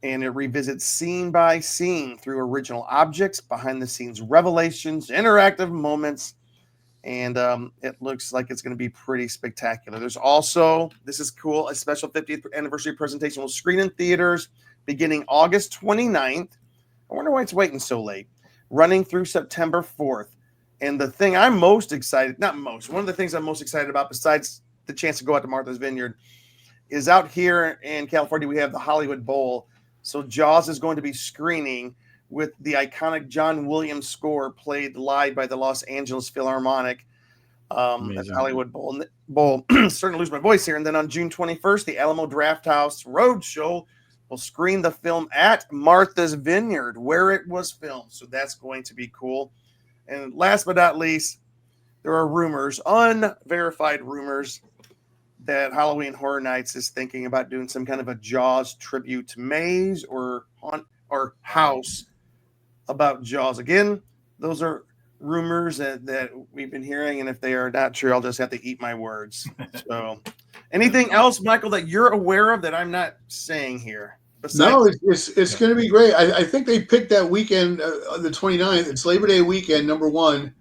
and it revisits scene by scene through original objects, behind-the-scenes revelations, interactive moments, and it looks like it's going to be pretty spectacular. There's also, this is cool, a special 50th anniversary presentation will screen in theaters beginning August 29th. I wonder why it's waiting so late. Running through September 4th. And the thing I'm most excited, one of the things I'm most excited about, besides the chance to go out to Martha's Vineyard, is out here in California, we have the Hollywood Bowl. So Jaws is going to be screening with the iconic John Williams score played live by the Los Angeles Philharmonic at the Hollywood Bowl. Starting to lose my voice here. And then on June 21st, the Alamo Drafthouse Roadshow will screen the film at Martha's Vineyard, where it was filmed. So that's going to be cool. And last but not least, there are rumors, unverified rumors, that Halloween Horror Nights is thinking about doing some kind of a Jaws tribute maze or house about Jaws. Again, those are rumors that we've been hearing, and if they are not true, I'll just have to eat my words. So, anything else, Michael, that you're aware of that I'm not saying here? No, it's going to be great. I think they picked that weekend, the 29th. It's Labor Day weekend, number one.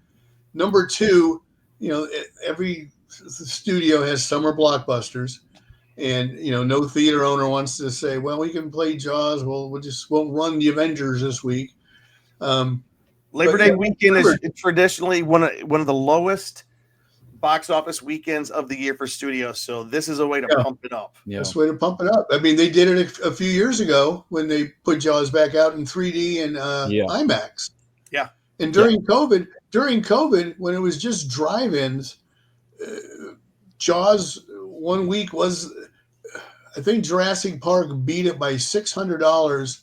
Number two, every studio has summer blockbusters, and no theater owner wants to say, well, we can play Jaws. We'll run the Avengers this week. Labor Day weekend is traditionally one of the lowest box office weekends of the year for studios, so this is a way to pump it up. This way to pump it up. I mean, they did it a few years ago when they put Jaws back out in 3D and IMAX. Yeah. And during COVID, when it was just drive-ins, Jaws 1 week was, I think Jurassic Park beat it by $600,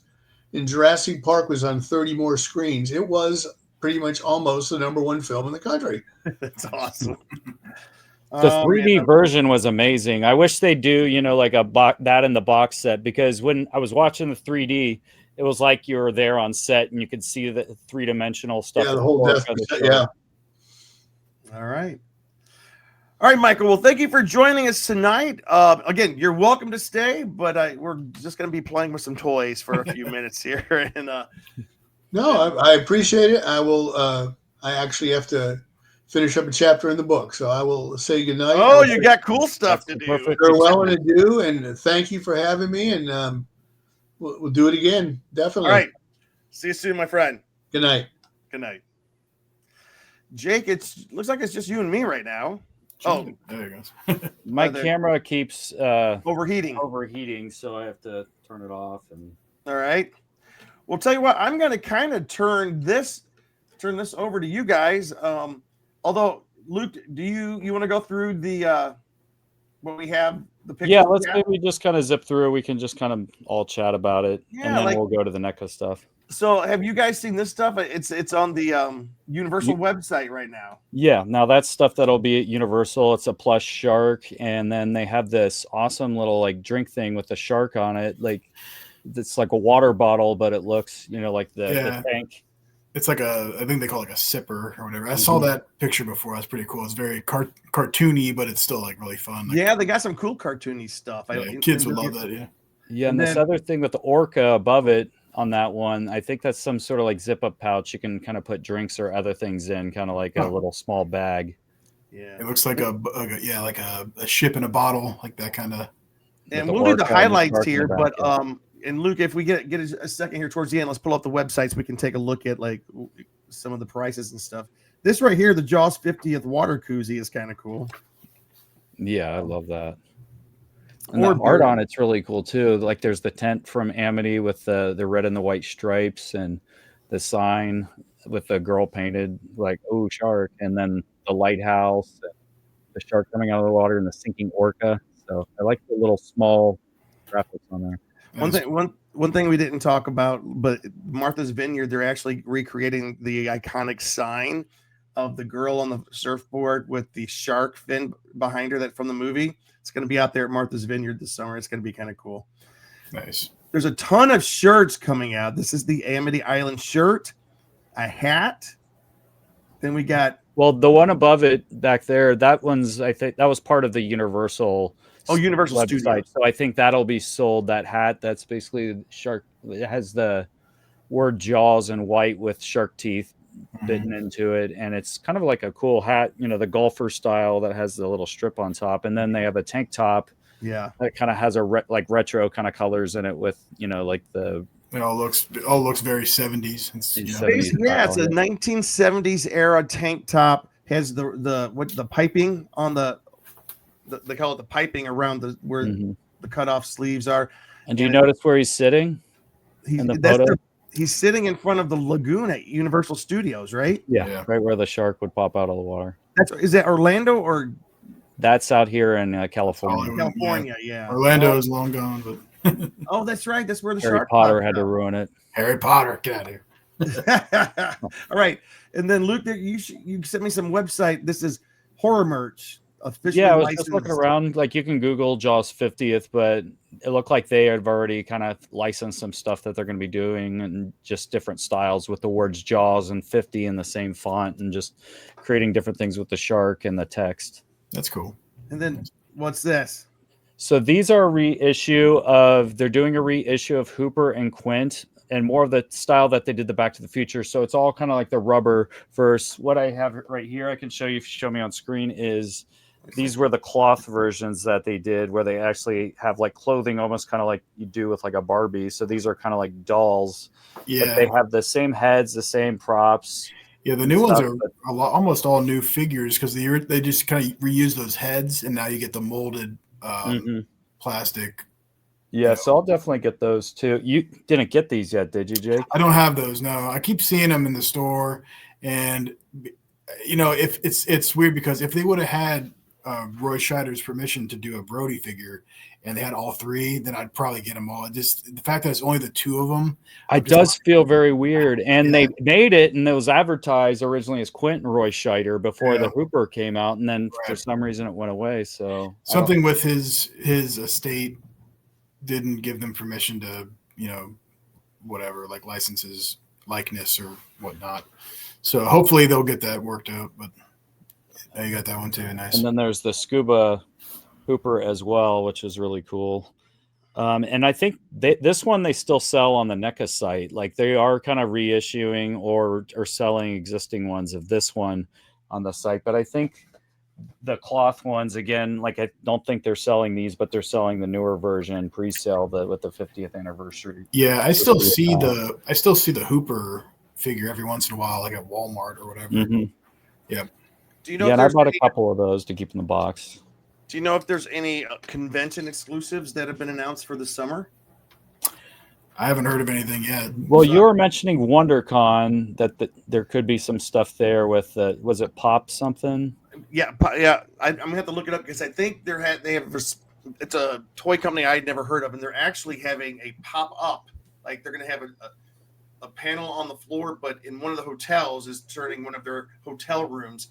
and Jurassic Park was on 30 more screens. It was pretty much almost the number one film in the country. That's awesome. The 3D version was amazing. I wish they do, like that in the box set, because when I was watching the 3D, it was like you were there on set and you could see the 3-dimensional stuff. Yeah, the whole depth. Yeah. All right, Michael. Well, thank you for joining us tonight. Again, you're welcome to stay, but we're just going to be playing with some toys for a few minutes here. And no, I appreciate it. I will. I actually have to finish up a chapter in the book, so I will say goodnight. Oh, you got cool stuff to do. Farewell and adieu, and thank you for having me. And we'll do it again, definitely. All right. See you soon, my friend. Good night. Good night. Jake, looks like it's just you and me right now. Oh, there it goes. My there- camera keeps overheating. so I have to turn it off. And All right. Well, tell you what, I'm going to kind of turn this over to you guys. Although, Luke, do you want to go through the what we have? The pictures. yeah, let's maybe just kind of zip through. We can just kind of all chat about it, Yeah, and then like- we'll go to the NECA stuff. So, have you guys seen this stuff? It's on the Universal website right now. Yeah, now that's stuff that'll be at Universal. It's a plush shark, and then they have this awesome little like drink thing with the shark on it. Like it's like a water bottle, but it looks, like the tank. It's like I think they call it like a sipper or whatever. I saw that picture before. That's pretty cool. It's very cartoony, but it's still like really fun. Like, Yeah, they got some cool cartoony stuff. Kids would love that. Yeah. Yeah, and this other thing with the orca above it on that one, I think that's some sort of like zip up pouch. You can kind of put drinks or other things in, kind of like a little small bag. Yeah, it looks like a ship in a bottle, like that kind of. And we'll do the highlights here, but and Luke, if we get a second here towards the end, let's pull up the websites. We can take a look at like some of the prices and stuff. This right here, the Jaws 50th water koozie, is kind of cool. Yeah, I love that. And the art on it's really cool too. Like there's the tent from Amity with the red and the white stripes, and the sign with the girl painted like shark, and then the lighthouse, and the shark coming out of the water, and the sinking orca. So I like the little small graphics on there. One thing we didn't talk about, but Martha's Vineyard, they're actually recreating the iconic sign of the girl on the surfboard with the shark fin behind her that from the movie. It's going to be out there at Martha's Vineyard this summer. It's going to be kind of cool. Nice. There's a ton of shirts coming out. This is the Amity Island shirt, a hat. Then we got the one above it back there. That one's, I think that was part of the Universal. Universal website. Studios. So I think that'll be sold. That hat. That's basically shark. It has the word Jaws in white with shark teeth bitten into it, and it's kind of like a cool hat, the golfer style that has the little strip on top, and then they have a tank top that kind of has a retro kind of colors in it with like the it all looks very 70s. It's, it's a 1970s era tank top, has the piping on they call it the piping around where the cutoff sleeves are. And do you notice where he's sitting in the photo? He's sitting in front of the lagoon at Universal Studios, right? Yeah, right where the shark would pop out of the water. Is that Orlando or? That's out here in California. California, yeah. Orlando is long gone, but. Oh, that's right. That's where the Harry shark. Potter had to ruin it. Harry Potter, get out of here. All right, and then Luke, you sent me some website. This is horror merch. Yeah, I was just looking around. Like you can Google Jaws 50th, but it looked like they have already kind of licensed some stuff that they're going to be doing, and just different styles with the words Jaws and 50 in the same font, and just creating different things with the shark and the text. That's cool. And then what's this? So these are they're doing a reissue of Hooper and Quint, and more of the style that they did the Back to the Future. So it's all kind of like the rubber verse. What I have right here, I can show you, if you show me on screen, is these were the cloth versions that they did, where they actually have like clothing almost kind of like you do with like a Barbie. So these are kind of like dolls. Yeah. But they have the same heads, the same props. Yeah, the new ones are almost all new figures because they just kind of reuse those heads, and now you get the molded plastic. Yeah, so I'll definitely get those too. You didn't get these yet, did you, Jake? I don't have those. No, I keep seeing them in the store, and if it's weird because if they would have had Roy Scheider's permission to do a Brody figure, and they had all three, then I'd probably get them all. Just the fact that it's only the two of them, it does feel very weird. And they made it, and it was advertised originally as Quentin Roy Scheider before the Hooper came out, and then for some reason it went away. So something with his estate didn't give them permission to, whatever, like licenses likeness or whatnot. So hopefully they'll get that worked out. But you got that one too. Nice. And then there's the Scuba Hooper as well, which is really cool. And I think this one they still sell on the NECA site. Like they are kind of reissuing or selling existing ones of this one on the site. But I think the cloth ones, again, like I don't think they're selling these, but they're selling the newer version pre-sale with the 50th anniversary. Yeah, I still see the Hooper figure every once in a while, like at Walmart or whatever. Yeah. Do you know Yeah, if and I there's bought a any, couple of those to keep in the box. do you know if there's any convention exclusives that have been announced for the summer? I haven't heard of anything yet. Well, So- you were mentioning WonderCon that there could be some stuff there with was it Pop something? Yeah, I'm gonna have to look it up because I think they have it's a toy company I'd never heard of, and they're actually having a pop up. Like they're gonna have a panel on the floor, but in one of the hotels is turning one of their hotel rooms,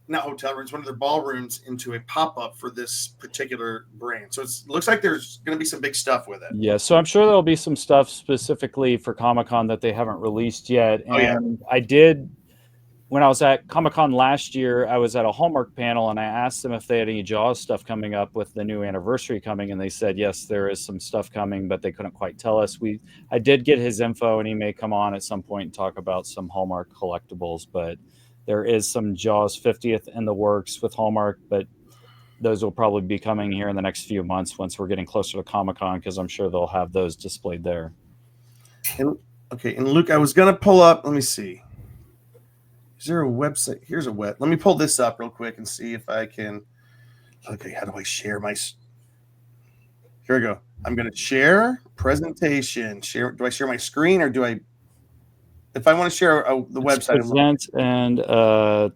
not hotel rooms, one of their ballrooms into a pop up for this particular brand. So it looks like there's gonna be some big stuff with it. Yeah, so I'm sure there'll be some stuff specifically for Comic-Con that they haven't released yet. Oh, yeah. And I did, when I was at Comic-Con last year, I was at a Hallmark panel and I asked them if they had any Jaws stuff coming up with the new anniversary coming, and they said yes, there is some stuff coming, but they couldn't quite tell us. I did get his info, and he may come on at some point and talk about some Hallmark collectibles, but there is some Jaws 50th in the works with Hallmark, but those will probably be coming here in the next few months once we're getting closer to Comic-Con, because I'm sure they'll have those displayed there. And Luke, I was gonna pull up. Let me see. Is there a website? Here's a web. Let me pull this up real quick and see if I can. Okay, how do I share my? Here we go. I'm gonna share presentation. Share. Do I share my screen or do I? If I want to share the website, Present and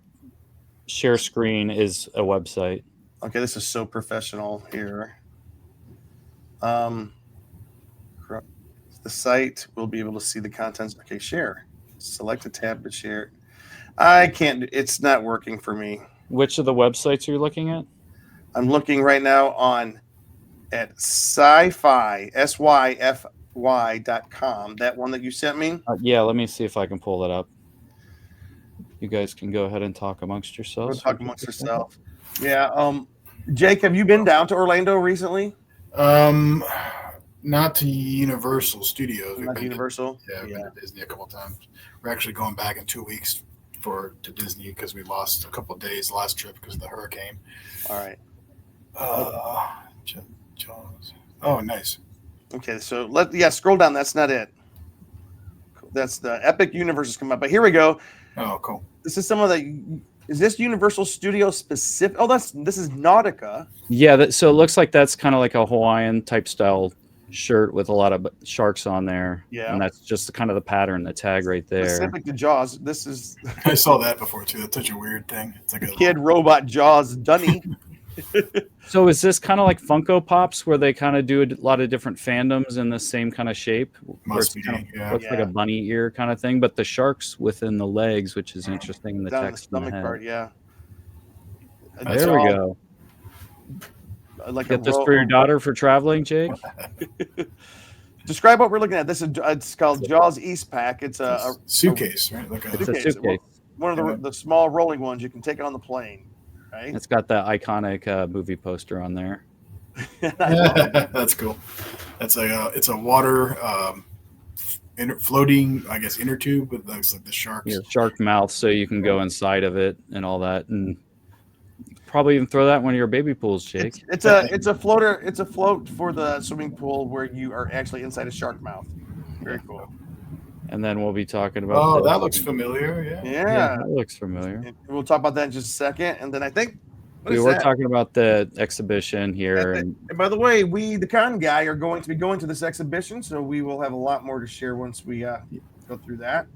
share screen is a website. okay, this is so professional here. The site will be able to see the contents. Okay, share. Select a tab to share. I can't. It's not working for me. Which of the websites are you looking at? I'm looking right now at sci-fi syfy.com. That one that you sent me. Yeah, let me see if I can pull that up. You guys can go ahead and talk amongst We'll yourselves. talk amongst yourselves. Yeah. Jake, have you been down to Orlando recently? Not to Universal Studios. Not to Universal. We've been to Disney a couple of times. We're actually going back in 2 weeks to Disney because we lost a couple of days last trip because of the hurricane. All right. Jaws. Oh, nice. Okay, so scroll down. That's not it. That's the Epic Universe has come up. But here we go. Oh, cool. This is some of the. Is this Universal Studio specific? Oh, this is Nautica. Yeah, so it looks like that's kind of like a Hawaiian type style shirt with a lot of sharks on there. Yeah. And that's just kind of the pattern, the tag right there. Specific to Jaws. This is. I saw that before too. That's such a weird thing. It's like a Kid Robot Jaws Dunny. So is this kind of like Funko Pops where they kind of do a lot of different fandoms in the same kind of shape? Must be, kind of, yeah. looks like a bunny ear kind of thing, but the sharks within the legs, which is interesting in the Down the text. stomach part, yeah. There we go. Like Get this for your daughter for traveling, Jake? Describe what we're looking at. This is it's called Jaws East Pack. It's a suitcase, right? Like It's a suitcase. One of the small rolling ones you can take on the plane. Right? It's got that iconic movie poster on there. That's cool. It's a water floating, I guess, inner tube with like the sharks. Yeah, shark mouth, so you can go inside of it and all that, and probably even throw that in one of your baby pools, Jake. It's a floater. It's a float for the swimming pool where you are actually inside a shark mouth. Very cool. And then we'll be talking about. Oh, that looks familiar. Yeah, that looks familiar. And we'll talk about that in just a second, and then I think We were talking about the exhibition here. And by the way, we, the con guy, are going to be going to this exhibition, so we will have a lot more to share once we go through that.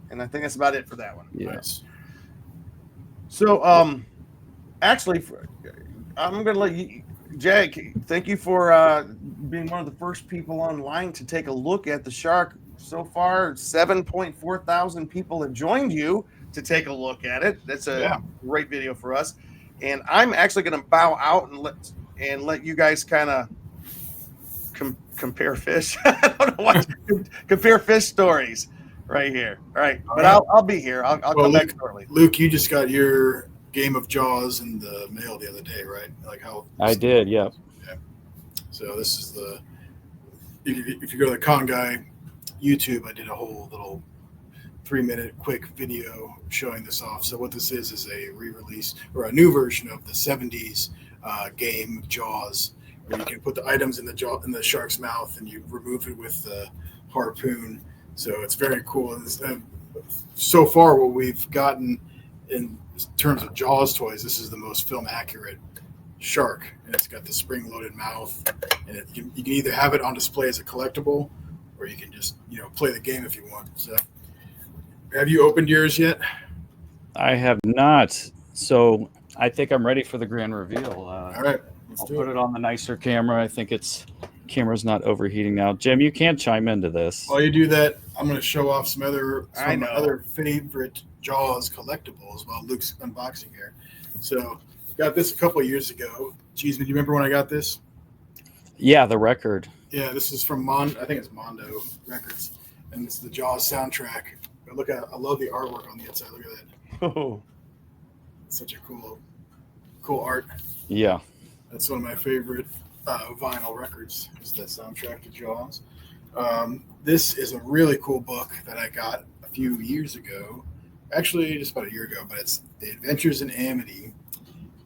And I think that's about it for that one. Yes. So, actually, I'm going to let you, Jake, thank you for being one of the first people online to take a look at the shark. So far, 7.4 thousand people have joined you to take a look at it. That's a great video for us. And I'm actually going to bow out and let you guys kind of compare fish. I don't know what compare fish stories right here. All right, but I'll be here. I'll come back shortly. Luke, you just got your game of Jaws in the mail the other day, right? Like how I did, yeah. So this is if you go to the Con Guy YouTube, I did a whole little 3-minute quick video showing this off. So what this is a re-release or a new version of the 70s game Jaws, where you can put the items in the shark's mouth and you remove it with the harpoon. So it's very cool. And so far, what we've gotten in in terms of Jaws toys, this is the most film accurate shark, and it's got the spring-loaded mouth, and you can either have it on display as a collectible, or you can just play the game if you want. So, have you opened yours yet? I have not. So I think I'm ready for the grand reveal. All right, I'll put it on the nicer camera. I think camera's not overheating now. Jim, you can't chime into this. While you do that, I'm going to show off some of my other favorite Jaws collectibles while Luke's unboxing here. So, got this a couple of years ago. Cheeseman, do you remember when I got this? Yeah, the record. Yeah, this is from I think it's Mondo Records, and it's the Jaws soundtrack. But I love the artwork on the inside. Look at that. Oh, It's such a cool art. yeah. That's one of my favorite vinyl records, is that soundtrack to Jaws. This is a really cool book that I got a few years ago. Actually, just about a year ago, but it's The Adventures in Amity.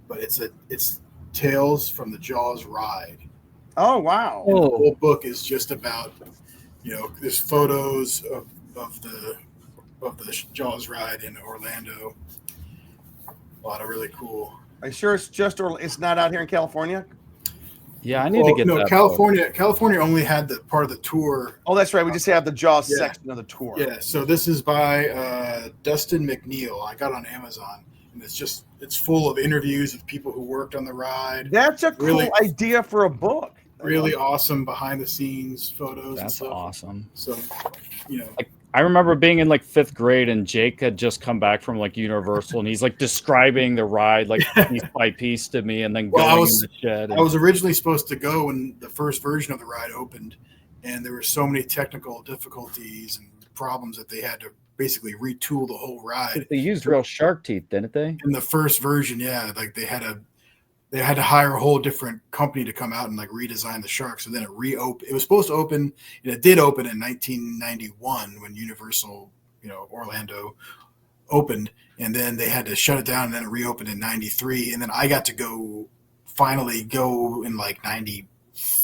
But it's Tales from the Jaws Ride. Oh, wow. And the whole book is just about, there's photos of the Jaws ride in Orlando. A lot of really cool. Are you sure it's not out here in California? Yeah, I need to get that. California only had the part of the tour. Oh, that's right. We just have the Jaws section of the tour. Yeah, so this is by Dustin McNeil. I got it on Amazon, and it's full of interviews with people who worked on the ride. That's a cool idea for a book. Really awesome behind the scenes photos. That's and stuff. awesome. So, I remember being in like 5th grade, and Jake had just come back from like Universal, and he's like describing the ride like piece by piece to me, and then going in the shed. I was originally supposed to go when the first version of the ride opened, and there were so many technical difficulties and problems that they had to basically retool the whole ride. They used real shark teeth, didn't they? In the first version, yeah, like they had to hire a whole different company to come out and like redesign the shark. So then it reopened. It was supposed to open, and it did open in 1991 when Universal, Orlando opened, and then they had to shut it down, and then it reopened in 93. And then I got to finally go in like 94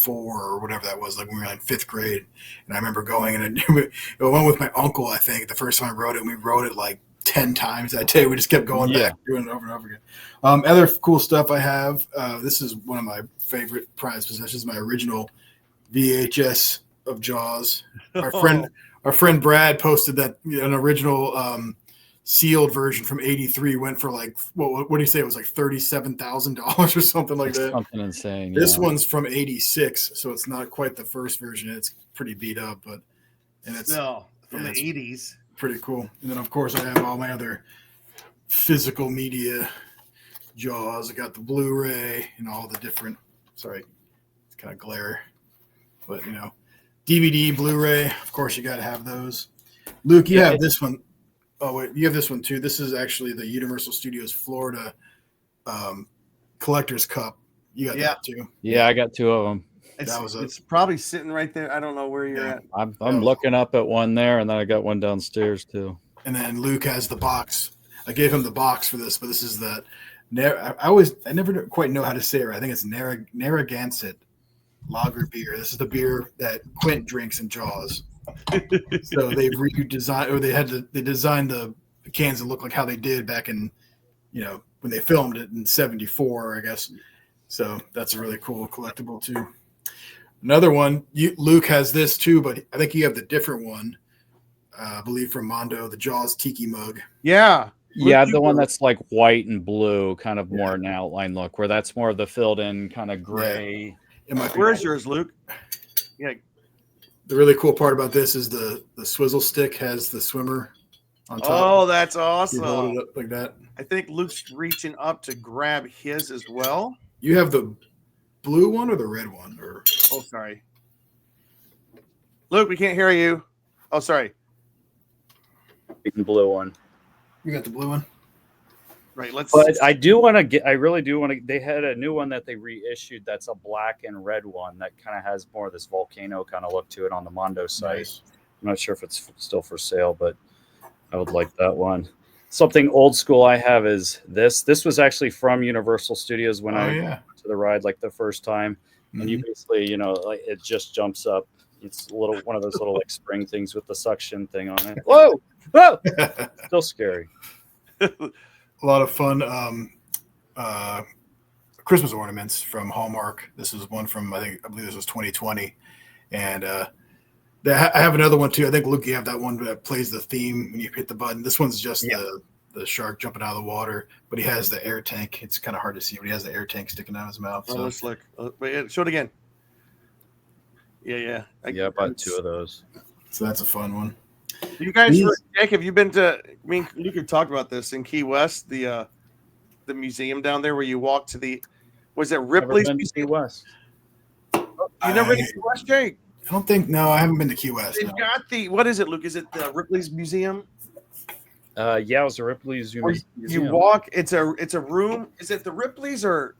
or whatever that was, like when we were in 5th grade. And I remember going, and I went with my uncle, I think, the first time I rode it, and we rode it like 10 times that day. We just kept going back, doing it over and over again. Other cool stuff I have. This is one of my favorite prized possessions. My original VHS of Jaws. Our friend Brad posted that an original sealed version from '83 went for like what do you say? It was like $37,000 or something like that. Something insane. This one's from '86, so it's not quite the first version. It's pretty beat up, but it's from the '80s. Pretty cool. And then, of course, I have all my other physical media Jaws. I got the Blu-ray and all the different. Sorry, it's kind of glare, but DVD, Blu-ray. Of course, you got to have those. Luke, you have this one. Oh wait, you have this one too. This is actually the Universal Studios Florida Collector's Cup. You got that too. Yeah, I got 2 of them. It's probably sitting right there. I don't know where you're at. I'm looking up at one there, and then I got one downstairs too. And then Luke has the box. I gave him the box for this, but this is the. I never quite know how to say it. Right. I think it's Narragansett lager beer. This is the beer that Quint drinks in Jaws. So they've redesigned, or they designed the cans to look like how they did back in, when they filmed it in '74, I guess. So that's a really cool collectible too. Another one, Luke has this too, but I think you have the different one. I believe from Mondo, the Jaws Tiki mug. Yeah. Yeah, the one that's like white and blue, kind of more an outline look, where that's more of the filled in kind of gray. Yeah. Where's yours, Luke? Yeah. The really cool part about this is the swizzle stick has the swimmer on top. Oh, that's awesome. You hold it up like that. I think Luke's reaching up to grab his as well. You have the blue one or the red one? Oh, sorry. Luke, we can't hear you. Oh, sorry. The blue one. You got the blue one? Right. But I do want to get. I really do want to. They had a new one that they reissued. That's a black and red one that kind of has more of this volcano kind of look to it on the Mondo site. Nice. I'm not sure if it's still for sale, but I would like that one. Something old school I have is this. This was actually from Universal Studios when I went to the ride like the first time, and you basically, like it just jumps up. It's a little one of those little like spring things with the suction thing on it. Whoa! Still scary. lot of fun Christmas ornaments from Hallmark. This is one from I believe this was 2020, and I have another one too. I think Luke, you have that one that plays the theme when you hit the button. This one's just the shark jumping out of the water, but he has the air tank. It's kind of hard to see, but he has the air tank sticking out of his mouth. Oh, looks like. Wait, show it again. Yeah. I bought 2 of those. So that's a fun one. You guys, Jake, have you been to? I mean, Luke had talked about this in Key West, the museum down there where you walk to the. Was it Ripley's Museum? Key West. You never been to Key West, Jake? I don't think. No, I haven't been to Key West. They've got the. What is it, Luke? Is it the Ripley's Museum? Yeah, it was the Ripley's Museum. You walk. It's a room. Is it the Ripley's or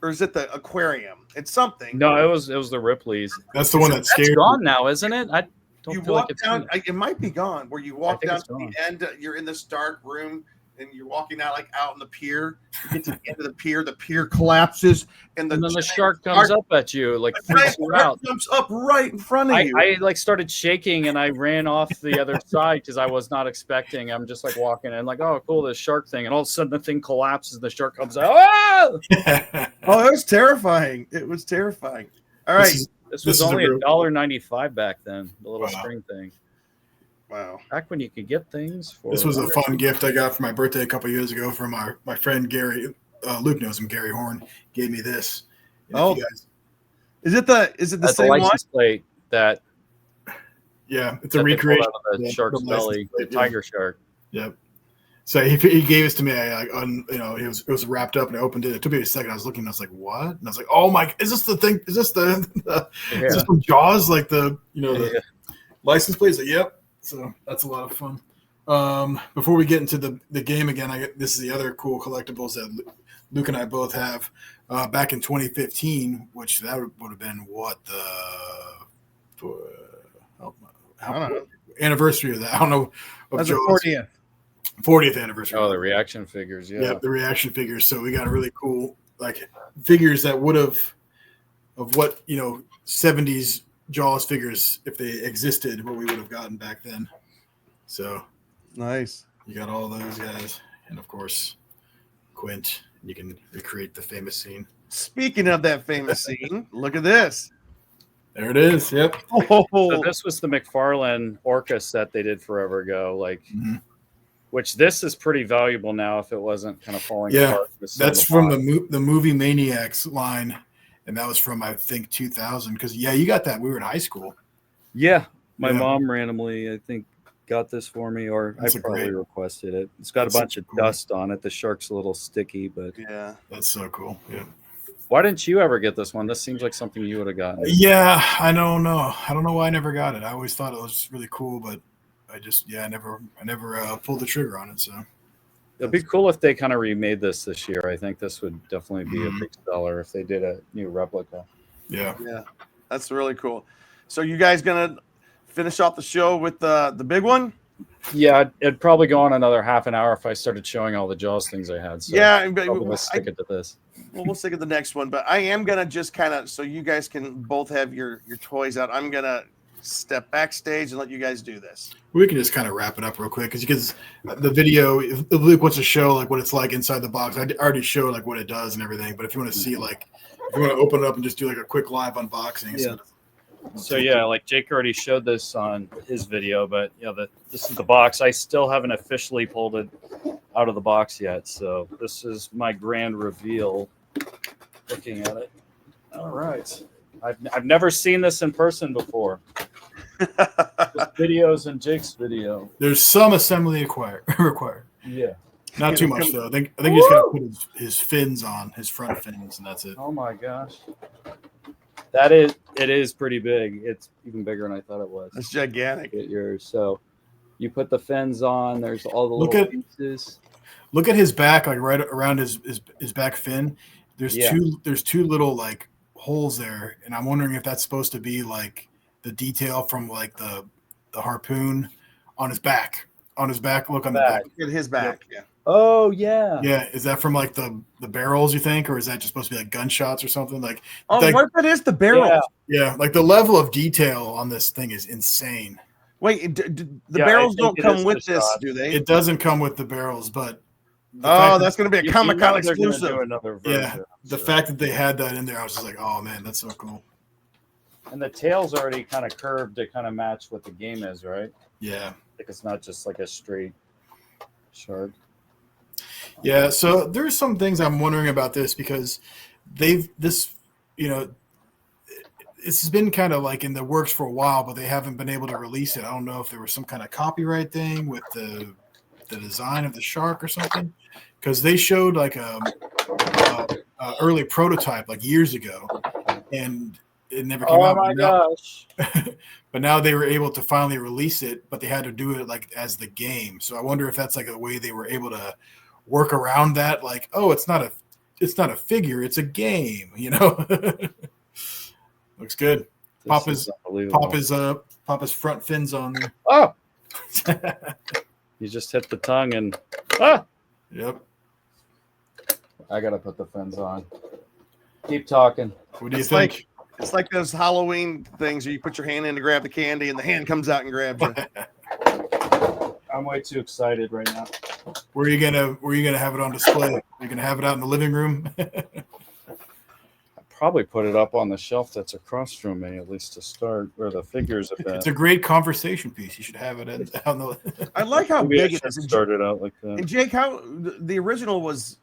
is it the aquarium? It's something. No, it was the Ripley's. That's the one that's scared. It's gone now, isn't it? I don't you feel walk like it's down. It might be gone. Where you walk down to gone. the end. You're in this dark room. And you're walking out out on the pier. You get to the end of the pier collapses, and then the shark comes up at you, like freaks you out. Jumps up right in front of you. I like started shaking and I ran off the other side because I was not expecting. I'm just like walking and like, oh, cool, this shark thing, and all of a sudden the thing collapses and the shark comes out. Ah! Oh, it was terrifying. It was terrifying. All right, this was only $1.95 back then. The little string thing. Wow. Back when you could get things for this was a fun gift I got for my birthday a couple of years ago from my friend Gary. Luke knows him. Gary Horn gave me this. And is it the same license plate that? Yeah, it's a recreation of the shark's belly, the tiger shark. Yep. So he gave this to me. It was wrapped up, and I opened it. It took me a second. I was looking, and I was like, "What?" And I was like, "Oh my! Is this the thing? Is this is this from Jaws? Like the license plate?" Like, yep. So that's a lot of fun. Before we get into the game again, this is the other cool collectibles that Luke and I both have. Back in 2015, which that would have been what anniversary of that? I don't know. That's the 40th anniversary. Oh, the reaction figures. Yeah, the reaction figures. So we got a really cool figures that would have of what 70s Jaws figures, if they existed, what we would have gotten back then. So nice. You got all those guys, and of course Quint. You can recreate the famous scene. Speaking of that famous scene, look at this. There it is. Yep. So this was the McFarlane Orca set they did forever ago, which this is pretty valuable now if it wasn't kind of falling apart. That's from the Movie Maniacs line. And that was from, I think, 2000. Because, you got that. We were in high school. Yeah. My mom randomly, I think, got this for me. Or I probably requested it. It's got a bunch of dust on it. The shark's a little sticky. But yeah. That's so cool. Yeah. Why didn't you ever get this one? This seems like something you would have gotten. Yeah. I don't know. I don't know why I never got it. I always thought it was really cool. But I just, I never pulled the trigger on it. So. It'd be cool if they kind of remade this year. I think this would definitely be a big seller if they did a new replica. Yeah. That's really cool. So you guys gonna finish off the show with the big one? Yeah, it'd probably go on another half an hour if I started showing all the Jaws things I had. So we'll stick it to this. Well, we'll stick at the next one, but I am gonna just kind of so you guys can both have your toys out. I'm gonna step backstage and let you guys do this. We can just kind of wrap it up real quick because the video, if Luke wants to show what it's like inside the box, I already showed what it does and everything. But if you want to see if you want to open it up and just do a quick live unboxing. Yeah. So like Jake already showed this on his video, but this is the box. I still haven't officially pulled it out of the box yet. So this is my grand reveal. Looking at it. All right. I've never seen this in person before. Just videos and Jake's video. There's some assembly required. Yeah. Not too much though. I think you just gotta put his fins on, his front fins, and that's it. Oh my gosh. It is pretty big. It's even bigger than I thought it was. It's gigantic. Get yours. So you put the fins on, there's all the little pieces. Look at his back, right around his back fin. There's two little holes there, and I'm wondering if that's supposed to be the detail from the harpoon on his back. On his back, look on the back. Look at his back. Yeah. Oh yeah. Yeah. Is that from the barrels, you think, or is that just supposed to be gunshots or something? What that is the barrels? Yeah. The level of detail on this thing is insane. Wait, the barrels don't come with this, do they? It doesn't come with the barrels, but Oh, that's going to be a You Comic know Con they're gonna exclusive. do another version. Yeah, the fact that they had that in there, I was just like, oh man, that's so cool. And the tail's already kind of curved to kind of match what the game is, right? Yeah. Like it's not just like a straight shark. Yeah, so there's some things I'm wondering about this because this has been kind of like in the works for a while, but they haven't been able to release it. I don't know if there was some kind of copyright thing with the design of the shark or something, because they showed like a early prototype like years ago, and it never came out. Oh my gosh! But now they were able to finally release it, but they had to do it like as the game. So I wonder if that's like a way they were able to work around that. Like, oh, it's not a figure, it's a game. Looks good. Pop his front fins on there. Oh! You just hit the tongue and Yep. I gotta put the fins on. Keep talking. What do you It's think? It's like those Halloween things where you put your hand in to grab the candy and the hand comes out and grabs you. I'm way too excited right now. Where are you gonna have it on display? You're gonna have it out in the living room? Probably put it up on the shelf that's across from me, at least to start, where the figures have been. It's a great conversation piece. You should have it on the. I like how Maybe I big it should is. start it out like that. And Jake, how the original was?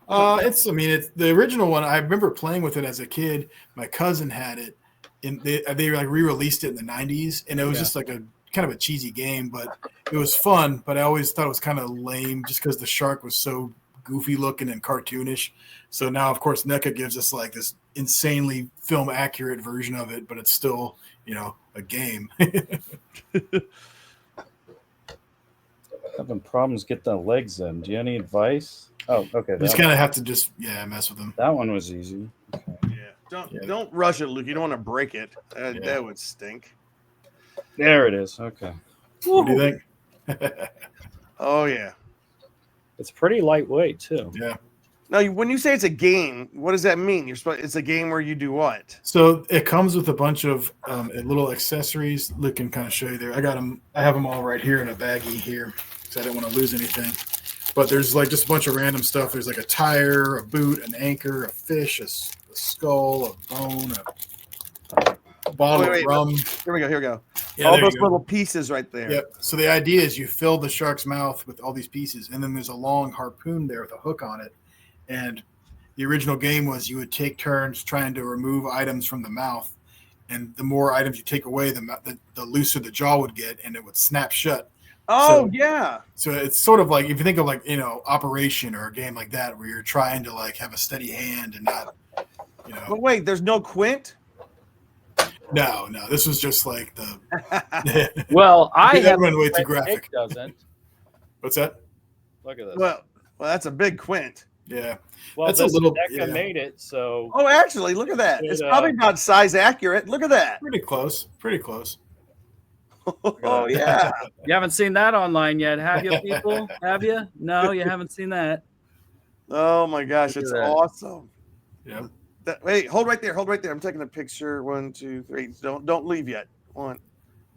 It's the original one. I remember playing with it as a kid. My cousin had it, and they like re-released it in the '90s, and it was just like a kind of a cheesy game, but it was fun. But I always thought it was kind of lame just because the shark was so goofy looking and cartoonish. So now, of course, NECA gives us like this insanely film accurate version of it, but it's still a game. Having problems getting the legs in. Do you have any advice? Oh, okay. You just kind of have to mess with them. That one was easy. Yeah. Don't rush it, Luke. You don't want to break it. That would stink. There it is. Okay. What do you think? Oh yeah. It's pretty lightweight too. Yeah. Now, when you say it's a game, what does that mean? It's a game where you do what? So it comes with a bunch of little accessories. Luke can kind of show you there. I have them all right here in a baggie here because I didn't want to lose anything. But there's like just a bunch of random stuff. There's like a tire, a boot, an anchor, a fish, a skull, a bone, a bottle of rum. Here we go. Yeah, all those little pieces right there. Yep. So the idea is you fill the shark's mouth with all these pieces, and then there's a long harpoon there with a hook on it. And the original game was you would take turns trying to remove items from the mouth, and the more items you take away, the looser the jaw would get, and it would snap shut. Oh, yeah. So it's sort of like if you think of like Operation or a game like that where you're trying to like have a steady hand and not But wait, there's no quint? No. This was just like the. Well, I that have went way too graphic. It doesn't. What's that? Look at this. Well, that's a big quint. Yeah. Well, that's this a little. NECA made it, so. Oh, actually, look at that. It's probably not size accurate. Look at that. Pretty close. Oh, yeah. You haven't seen that online yet, have you, people? Have you? No, you haven't seen that. Oh, my gosh. It's awesome. Yeah. Wait, hold right there. I'm taking a picture. 1, 2, 3. Don't leave yet. One.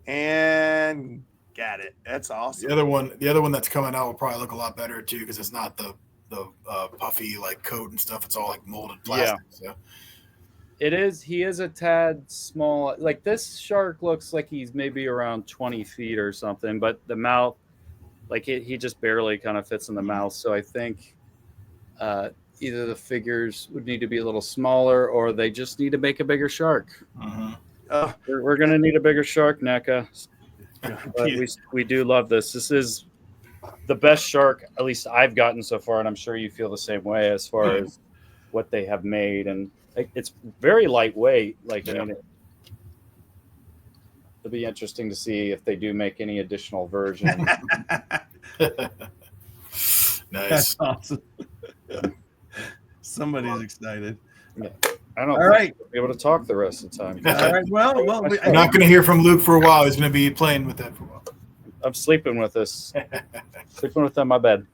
And got it. That's awesome. The other one that's coming out will probably look a lot better too because it's not the puffy like coat and stuff. It's all like molded plastic. Yeah. So. It is. He is a tad small. Like this shark looks like he's maybe around 20 feet or something, but the mouth, like he just barely kind of fits in the mouth. So I think either the figures would need to be a little smaller or they just need to make a bigger shark. Mm-hmm. We're going to need a bigger shark, NECA. But we do love this. This is the best shark, at least I've gotten so far, and I'm sure you feel the same way as far as what they have made. And it's very lightweight. It'll be interesting to see if they do make any additional versions. Nice. That's awesome. Somebody's excited. Yeah. I don't think we'll be able to talk the rest of the time. All right. Well, I'm not going to hear from Luke for a while. He's going to be playing with that for a while. I'm sleeping with this. Sleeping with on my bed.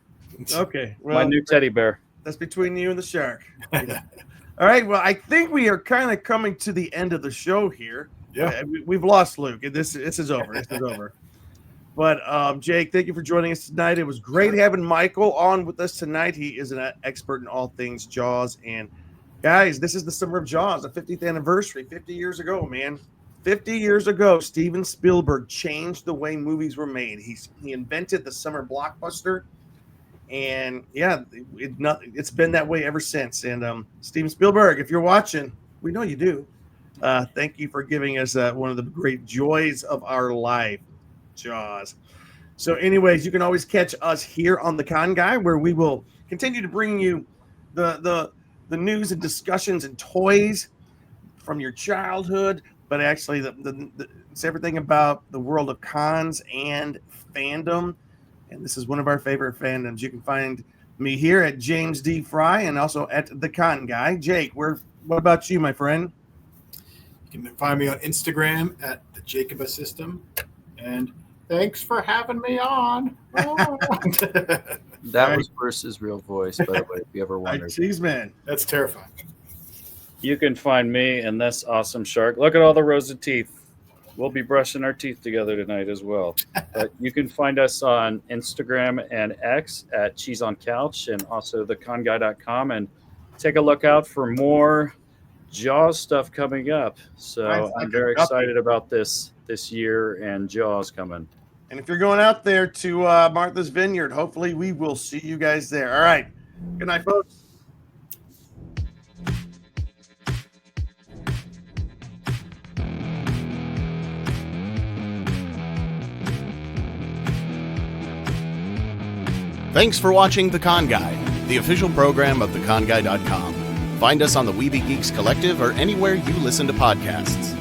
Okay. Well, my new teddy bear. That's between you and the shark. All right. Well, I think we are kind of coming to the end of the show here. Yeah. We've lost Luke. This is over. This is over. But Jake, thank you for joining us tonight. It was great having Michael on with us tonight. He is an expert in all things Jaws. And guys, this is the summer of Jaws, the 50th anniversary. 50 years ago, man. 50 years ago, Steven Spielberg changed the way movies were made. He invented the summer blockbuster. And yeah, it's been that way ever since. And Steven Spielberg, if you're watching, we know you do. Thank you for giving us one of the great joys of our life, Jaws. So anyways, you can always catch us here on The Con Guy, where we will continue to bring you the news and discussions and toys from your childhood, but actually it's everything about the world of cons and fandom. And this is one of our favorite fandoms. You can find me here at James D. Fry and also at The Con Guy. Jake, what about you, my friend? You can find me on Instagram at the Jacoba System. And thanks for having me on. That was Bruce's real voice, by the way, if you ever wondered. Cheeseman. That's terrifying. You can find me and this awesome shark. Look at all the rows of teeth. We'll be brushing our teeth together tonight as well. But you can find us on Instagram and X at Cheese on Couch and also theconguy.com. And take a look out for more Jaws stuff coming up. So Nice. I'm very excited about this year and Jaws coming. And if you're going out there to Martha's Vineyard, hopefully we will see you guys there. All right. Good night, folks. Thanks for watching The Con Guy, the official program of theconguy.com. Find us on the Weeby Geeks Collective or anywhere you listen to podcasts.